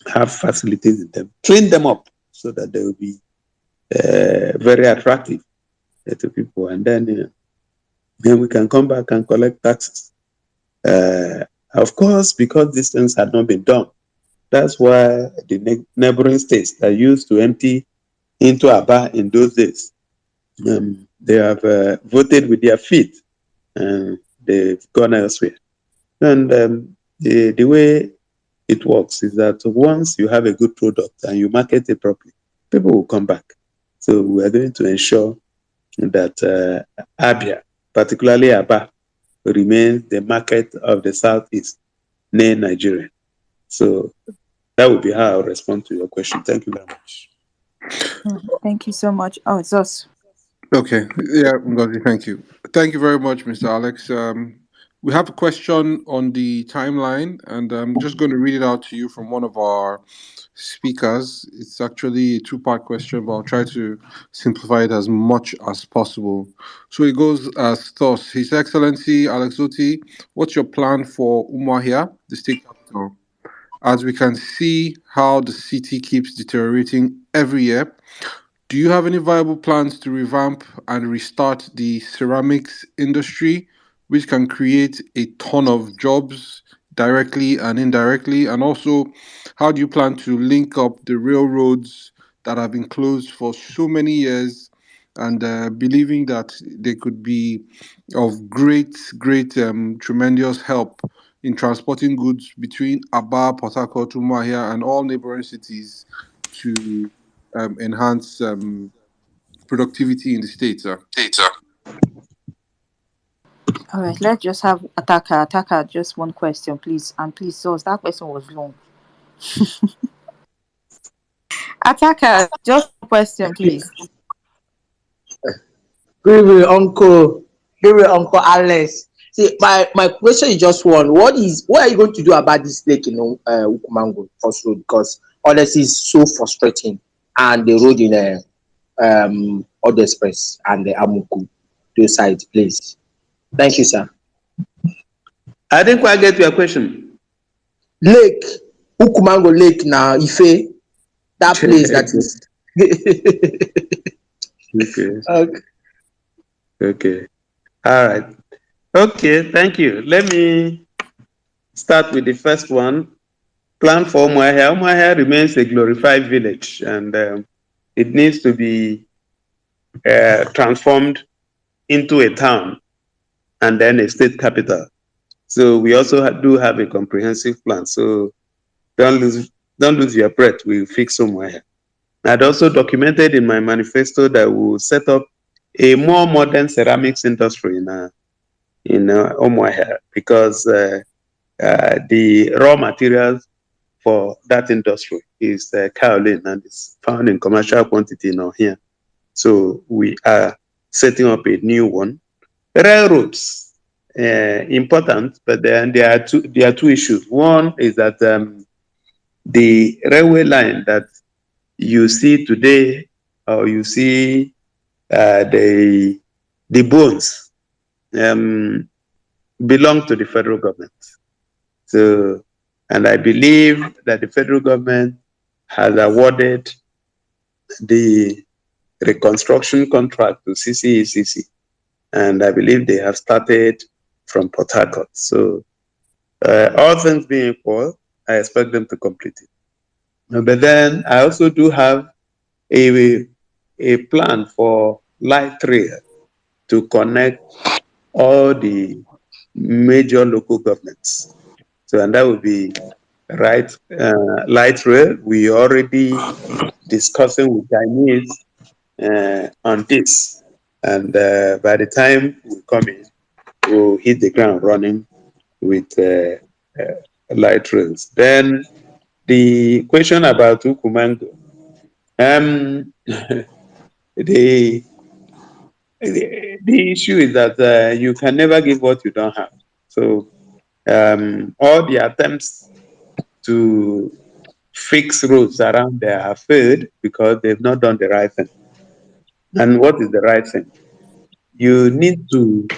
have facilities in them, train them up so that they will be very attractive to people. And then we can come back and collect taxes. Of course, because these things had not been done, that's why the neighboring states that used to empty into Abia in those days, they have voted with their feet and they've gone elsewhere. And the way it works is that once you have a good product and you market it properly, people will come back. So we are going to ensure that Abia, particularly Abia, remains the market of the Southeast, near Nigeria. So that would be how I'll respond to your question. Thank you very much. Thank you so much. Oh, it's us. Okay. Yeah, Ngozi, thank you. Thank you very much, Mr. Alex. We have a question on the timeline, and I'm just going to read it out to you from one of our speakers. It's actually a two-part question, but I'll try to simplify it as much as possible. So it goes as thus. His Excellency Alex Otti, what's your plan for Umuahia, the state capital? As we can see how the city keeps deteriorating every year, do you have any viable plans to revamp and restart the ceramics industry, which can create a ton of jobs directly and indirectly? And also, how do you plan to link up the railroads that have been closed for so many years and believing that they could be of great, tremendous help in transporting goods between Aba, Port Harcourt, Umuahia, and all neighboring cities to enhance productivity in the state, sir? All right, let's just have Attacker. Attacker, just one question, please. And please, so that question was long. Attacker, just one question, please. Give me Uncle Alex. See, my question is just one. What are you going to do about this lake in Ukumango Crossroad? Because Honestly, it's so frustrating. And the road in Odo Express and the Amuku, those sides, please. Thank you, sir. I didn't quite get your question. Lake, Ukumango Lake now, Ife, that place that is. Okay. Okay. Okay. All right. Okay. Thank you. Let me start with the first one. Plan for Umuahia. Umuahia remains a glorified village, and it needs to be transformed into a town and then a state capital. So we also do have a comprehensive plan. So don't lose your breath. We'll fix Umuahia. I'd also documented in my manifesto that we'll set up a more modern ceramics industry in Umuahia because the raw materials for that industry is kaolin and it's found in commercial quantity now here. So we are setting up a new one. Railroads, important, but then there are two issues. One is that the railway line that you see today, or you see the bones belong to the federal government. So, and I believe that the federal government has awarded the reconstruction contract to CCECC, and I believe they have started from Port Harcourt. So, all things being equal, I expect them to complete it. But then I also do have a plan for light rail to connect all the major local governments. So, and that would be light rail. We already discussing with Chinese on this, and by the time we come in, we'll hit the ground running with light rails. Then the question about Ukumango. The the issue is that you can never give what you don't have. So all the attempts to fix roads around there have failed because they've not done the right thing. And what is the right thing? You need to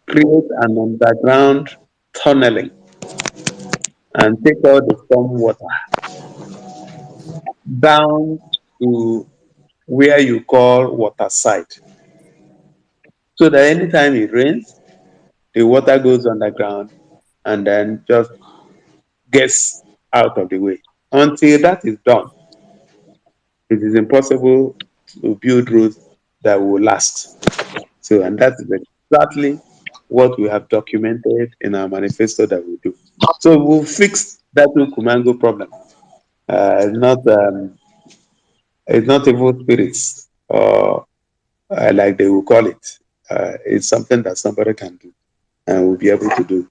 create an underground tunneling and take all the storm water down to where you call water site. So that anytime it rains, the water goes underground and then just gets out of the way. Until that is done, it is impossible to build roads that will last. So, and that is exactly what we have documented in our manifesto that we do. So we'll fix that Kumango problem. It's not evil spirits or like they will call it. It's something that somebody can do and will be able to do.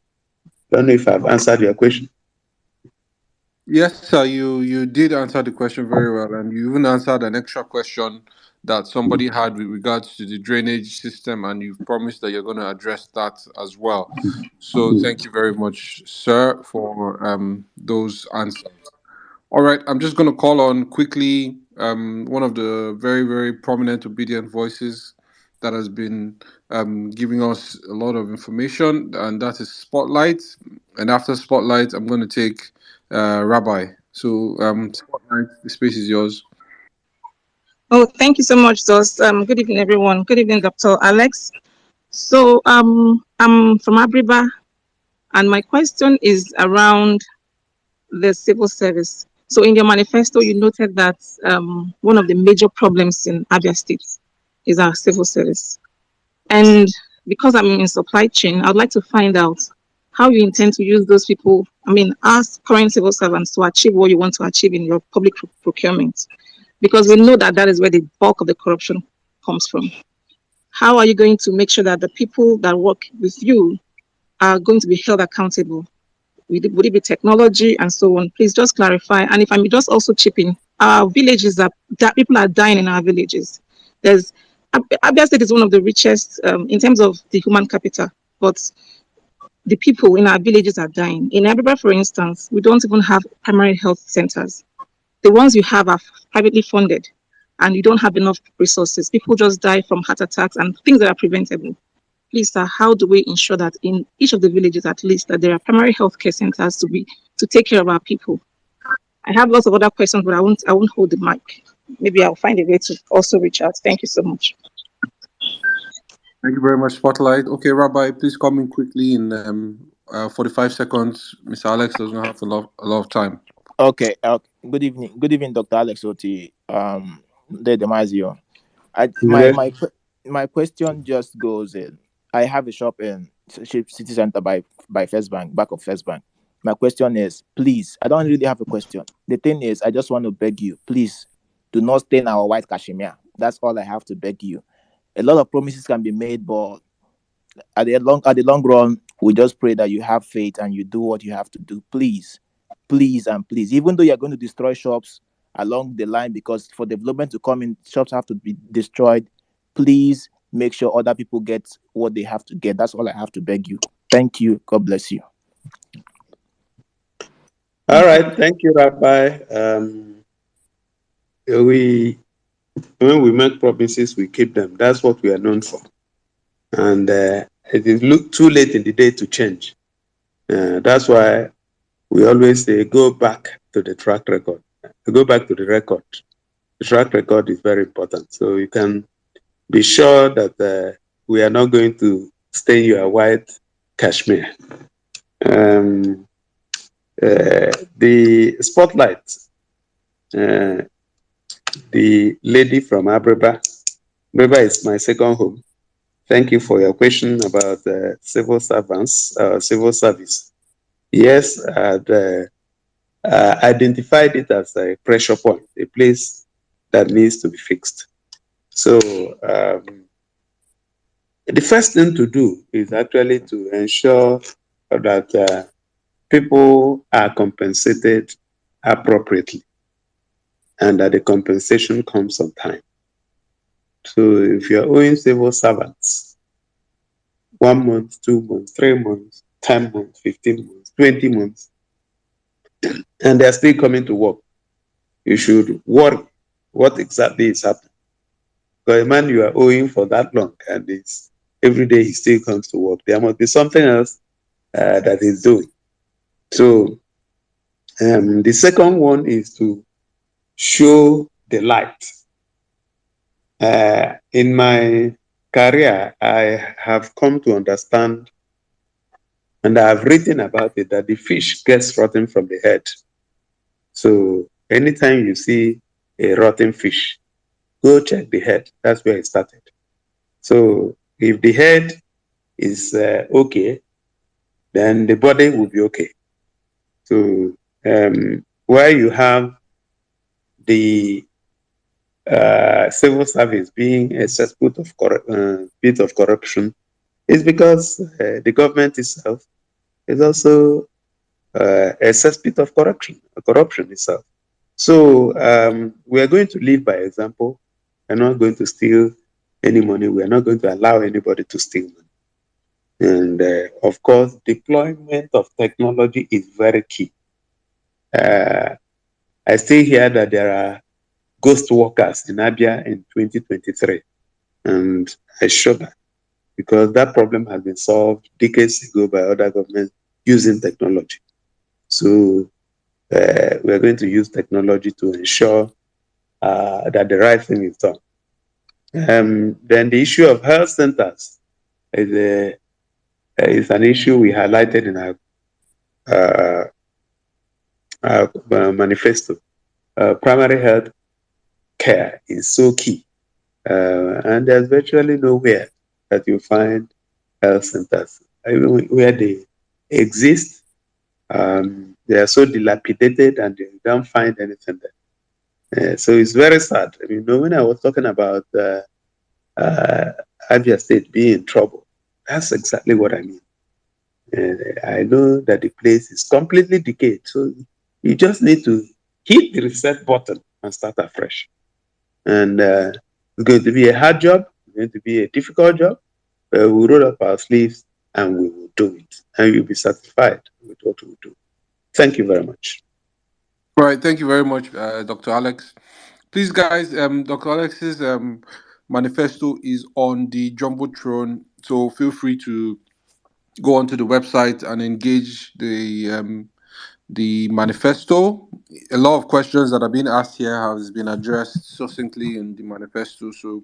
Don't know if I've answered your question. Yes, sir. You did answer the question very well, and you even answered an extra question that somebody had with regards to the drainage system, and you've promised that you're going to address that as well. So thank you very much, sir, for those answers. All right, I'm just going to call on quickly one of the very, very prominent obedient voices that has been giving us a lot of information, and that is Spotlight. And after Spotlight, I'm going to take Rabbi. So, Spotlight, the space is yours. Oh, thank you so much, Dos. Good evening, everyone. Good evening, Dr. Alex. So, I'm from Abriba, and my question is around the civil service. So, in your manifesto, you noted that one of the major problems in Abia State is our civil service. And because I'm in supply chain, I'd like to find out how you intend to use those people, as current civil servants, to achieve what you want to achieve in your public procurement. Because we know that that is where the bulk of the corruption comes from. How are you going to make sure that the people that work with you are going to be held accountable? Would it be technology and so on? Please just clarify. And if I may just also chip in, our villages that people are dying in our villages. Abia State is one of the richest in terms of the human capital, but the people in our villages are dying. In Abia, for instance, we don't even have primary health centers. the ones you have are privately funded, and you don't have enough resources. People just die from heart attacks and things that are preventable. Please, sir, how do we ensure that in each of the villages, at least, that there are primary healthcare centers to take care of our people? I have lots of other questions, but I won't hold the mic. Maybe I'll find a way to also reach out. Thank you so much. Thank you very much, Spotlight. Okay, Rabbi, please come in quickly in 45 seconds. Mr. Alex does not have a lot of time. Okay. Good evening. Good evening, Dr. Alex Otti. De Damasio. My question just goes in. I have a shop in City Center by First Bank, back of First Bank. My question is, please, I don't really have a question. The thing is, I just want to beg you, please, do not stain our white cashmere. That's all I have to beg you. A lot of promises can be made, but at the long run, we just pray that you have faith and you do what you have to do. Please, please, and please. Even though you're going to destroy shops along the line, because for development to come in, shops have to be destroyed. Please make sure other people get what they have to get. That's all I have to beg you. Thank you. God bless you. All right, thank you, Rabbi. When we make promises, we keep them. That's what we are known for. And it is too late in the day to change. That's why we always say, go back to the track record. Go back to the record. The track record is very important. So you can be sure that we are not going to stain your white cashmere. The spotlight, the lady from Abia. Abia is my second home. Thank you for your question about civil servants, civil service. Yes, I'd identified it as a pressure point, a place that needs to be fixed. So the first thing to do is actually to ensure that people are compensated appropriately and that the compensation comes on time. So if you're owing civil servants 1 month, 2 months, 3 months, 10 months, 15 months, 20 months, and they're still coming to work, you should work what exactly is happening. Because a man you are owing for that long and it's every day he still comes to work, there must be something else that he's doing. So the second one is to show the light. In my career, I have come to understand, and I have written about it, that the fish gets rotten from the head. So anytime you see a rotten fish, go check the head. That's where it started. So if the head is okay, then the body will be okay. So where you have the civil service being a cesspool of bit of corruption, is because the government itself is also a cesspit of corruption itself. So we are going to live by example. We're not going to steal any money. We're not going to allow anybody to steal money. And of course, deployment of technology is very key. I still hear that there are ghost workers in Abia in 2023. And I shudder because that problem has been solved decades ago by other governments using technology. So we're going to use technology to ensure that the right thing is done. Then the issue of health centers is an issue we highlighted in our manifesto. Primary health care is so key. And there's virtually nowhere that you find health centers. Even where they exist, they are so dilapidated and you don't find anything there. So it's very sad. I mean, when I was talking about Abia State being in trouble, that's exactly what I mean. I know that the place is completely decayed. So you just need to hit the reset button and start afresh. And it's going to be a hard job. It's going to be a difficult job. But we'll roll up our sleeves and we will do it. And you'll be satisfied with what we do. Thank you very much. All right, thank you very much, Dr. Alex. Please, guys, Dr. Alex's manifesto is on the Jumbotron, so feel free to go onto the website and engage the manifesto. A lot of questions that have been asked here has been addressed succinctly in the manifesto, so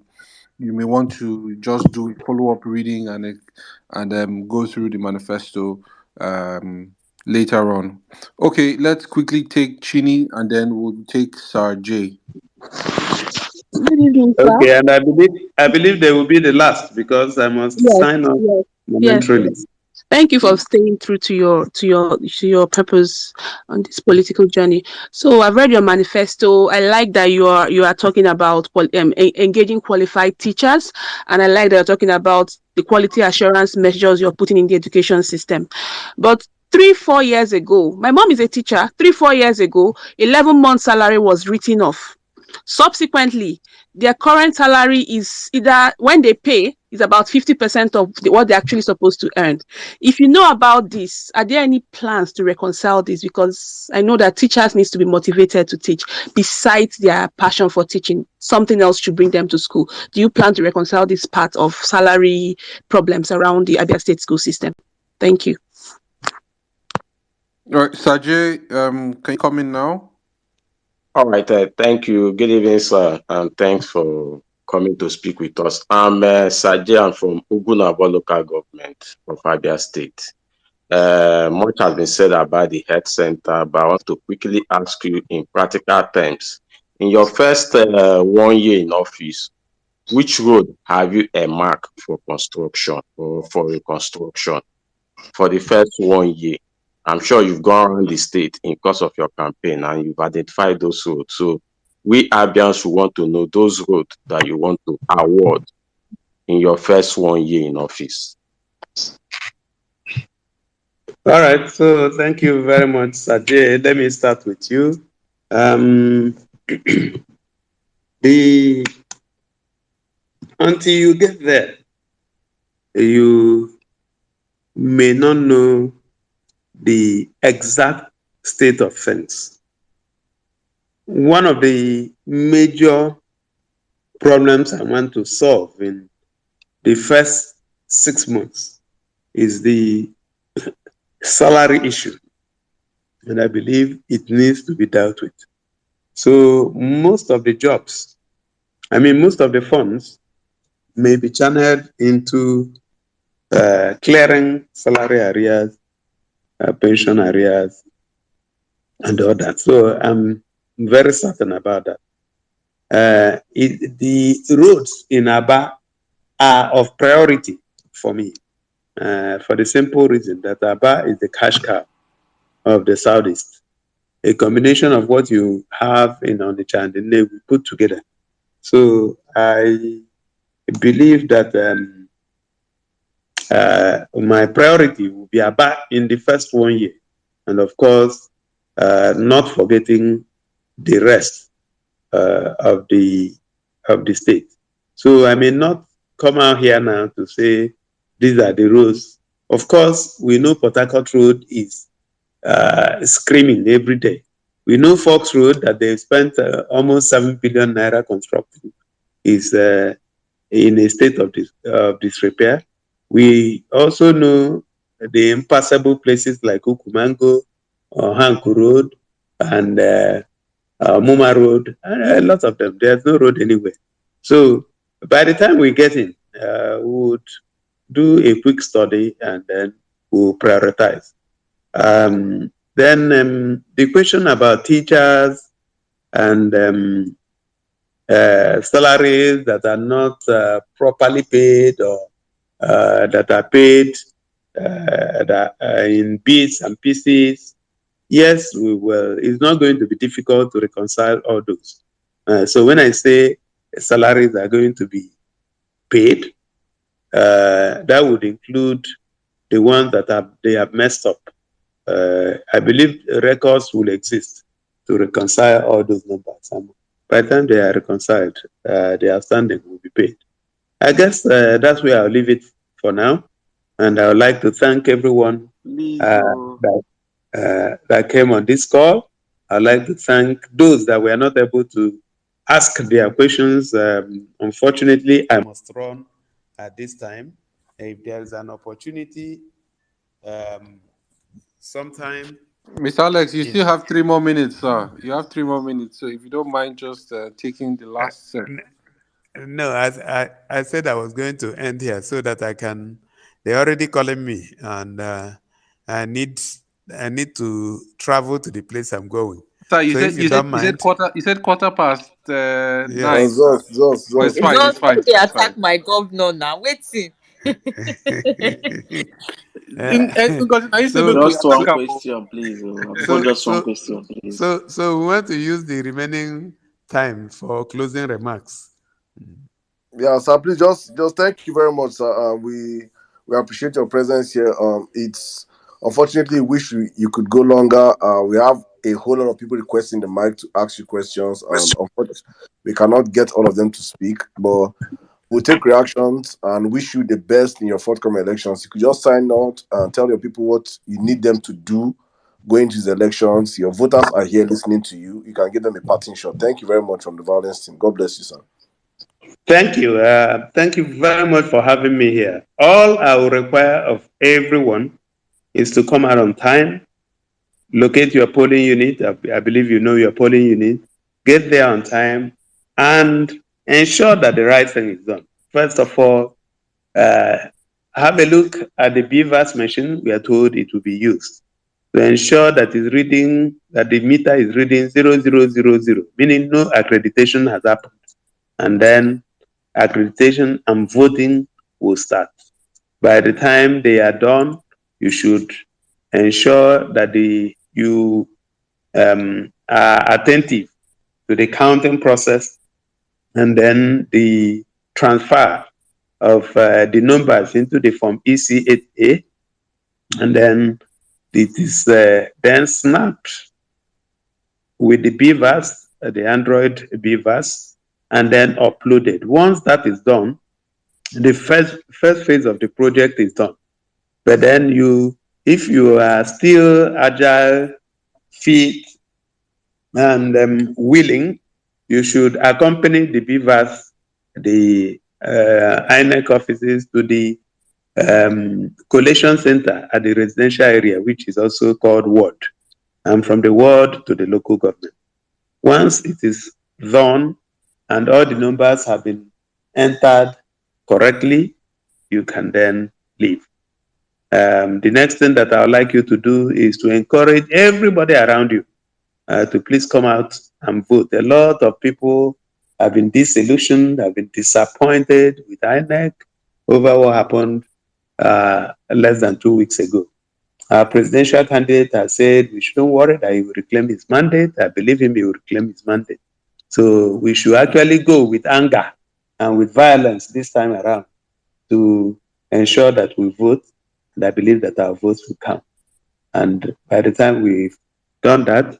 you may want to just do a follow-up reading and go through the manifesto um, later on. Okay, let's quickly take Chini and then we'll take Sir J. Good evening, sir. Okay, and I believe they will be the last because I must Yes, sign off yes, yes. momentarily. Thank you for staying true to your purpose on this political journey. So I've read your manifesto. I like that you are talking about engaging qualified teachers, and I like that you're talking about the quality assurance measures you're putting in the education system. But 3-4 years ago, my mom is a teacher. 3-4 years ago, 11 months salary was written off. Subsequently, their current salary is either when they pay is about 50% of what they're actually supposed to earn. If you know about this, are there any plans to reconcile this? Because I know that teachers needs to be motivated to teach. Besides their passion for teaching, something else should bring them to school. Do you plan to reconcile this part of salary problems around the Abia State school system? Thank you. All right, Sir J, can you come in now? All right, thank you. Good evening, sir, and thanks for coming to speak with us. I'm Sajay. I'm from Ugunabo local government of Abia State. Much has been said about the health center, but I want to quickly ask you in practical terms. In your first 1 year in office, which road have you earmarked for construction or for reconstruction for the first 1 year? I'm sure you've gone around the state in course of your campaign and you've identified those roads. So we Abians who want to know those roads that you want to award in your first 1 year in office. All right, so thank you very much, Sajay. Let me start with you. The until you get there, you may not know the exact state of things. One of the major problems I want to solve in the first 6 months is the salary issue, and I believe it needs to be dealt with. So most of the funds may be channeled into clearing salary arrears, pension arrears, and all that. So I'm very certain about that. The roads in Aba are of priority for me, for the simple reason that Aba is the cash cow of the Southeast. A combination of what you have in Onitsha and Nne we put together. So I believe that my priority will be Aba in the first 1 year. And of course, not forgetting the rest of the state. So I may not come out here now to say these are the roads. Of course, we know Port Harcourt Road is screaming every day. We know Fox Road that they spent almost 7 billion naira constructing is in a state of disrepair. We also know the impassable places like Ukumango, Hanku Road, and Muma Road, a lot of them. There's no road anywhere. So by the time we get in, we would do a quick study and then we'll prioritize. Then the question about teachers and salaries that are not properly paid or that are paid in bits and pieces. Yes, we will. It's not going to be difficult to reconcile all those. So when I say salaries are going to be paid, that would include the ones that they have messed up. I believe records will exist to reconcile all those numbers. And by the time they are reconciled, the outstanding will be paid. I guess that's where I'll leave it for now. And I would like to thank everyone that came on this call. I'd like to thank those that were not able to ask their questions. Unfortunately, I must run at this time. If there is an opportunity, sometime. Mr. Alex, you still have 3 more minutes, sir. You have 3 more minutes. So if you don't mind just taking the last set. No, I said I was going to end here so that I can. They're already calling me, and I need to travel to the place I'm going. Sir, So if you don't mind, you said quarter past yes. 9. Just. Oh, it's fine. Just It's fine. when they It's fine. attack my governor now, waiting. Because I used to look so the Just one attacker. question, please. I've got so just one so question, please. so we want to use the remaining time for closing remarks. Yeah, sir. Please just thank you very much, sir. We appreciate your presence here. It's unfortunately wish you could go longer. We have a whole lot of people requesting the mic to ask you questions, and unfortunately, we cannot get all of them to speak. But we'll take reactions and wish you the best in your forthcoming elections. You could just sign out and tell your people what you need them to do going to the elections. Your voters are here listening to you. You can give them a parting shot. Thank you very much from the Violence team. God bless you, sir. Thank you. Thank you very much for having me here. All I will require of everyone is to come out on time, locate your polling unit. I believe you know your polling unit. Get there on time and ensure that the right thing is done. First of all, have a look at the BVAS machine. We are told it will be used to ensure that the meter is reading 0000, meaning no accreditation has happened. And then accreditation and voting will start. By the time they are done, you should ensure that you are attentive to the counting process and then the transfer of the numbers into the form EC8A, and then it is then snapped with the BVAS, the Android BVAS, and then uploaded. Once that is done, the first phase of the project is done. But then if you are still agile, fit, and willing, you should accompany the BVAS, the INEC offices to the collation center at the residential area, which is also called ward, and from the ward to the local government. Once it is done and all the numbers have been entered correctly, you can then leave. The next thing that I would like you to do is to encourage everybody around you to please come out and vote. A lot of people have been disillusioned, have been disappointed with INEC over what happened less than 2 weeks ago. Our presidential candidate has said we shouldn't worry that he will reclaim his mandate. I believe him, he will reclaim his mandate. So we should actually go with anger and with violence this time around to ensure that we vote. And I believe that our votes will count. And by the time we've done that,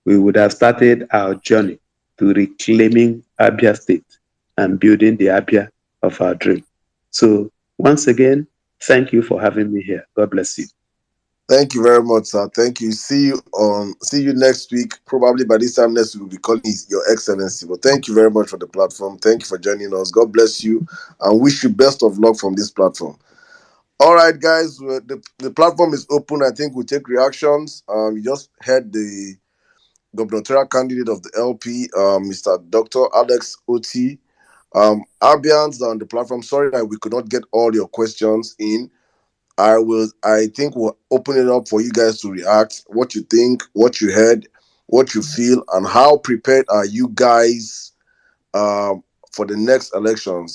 we would have started our journey to reclaiming Abia State and building the Abia of our dream. So once again, thank you for having me here. God bless you. Thank you very much, sir. Thank you. See you next week. Probably by this time next week we'll be calling you Your Excellency. But thank you very much for the platform. Thank you for joining us. God bless you and wish you best of luck from this platform. All right, guys. The platform is open. I think we'll take reactions. You just heard the gubernatorial candidate of the LP, Mr. Dr. Alex Otti. Abians on the platform. Sorry that we could not get all your questions in. I think we'll open it up for you guys to react. What you think, what you heard, what you feel, and how prepared are you guys for the next elections?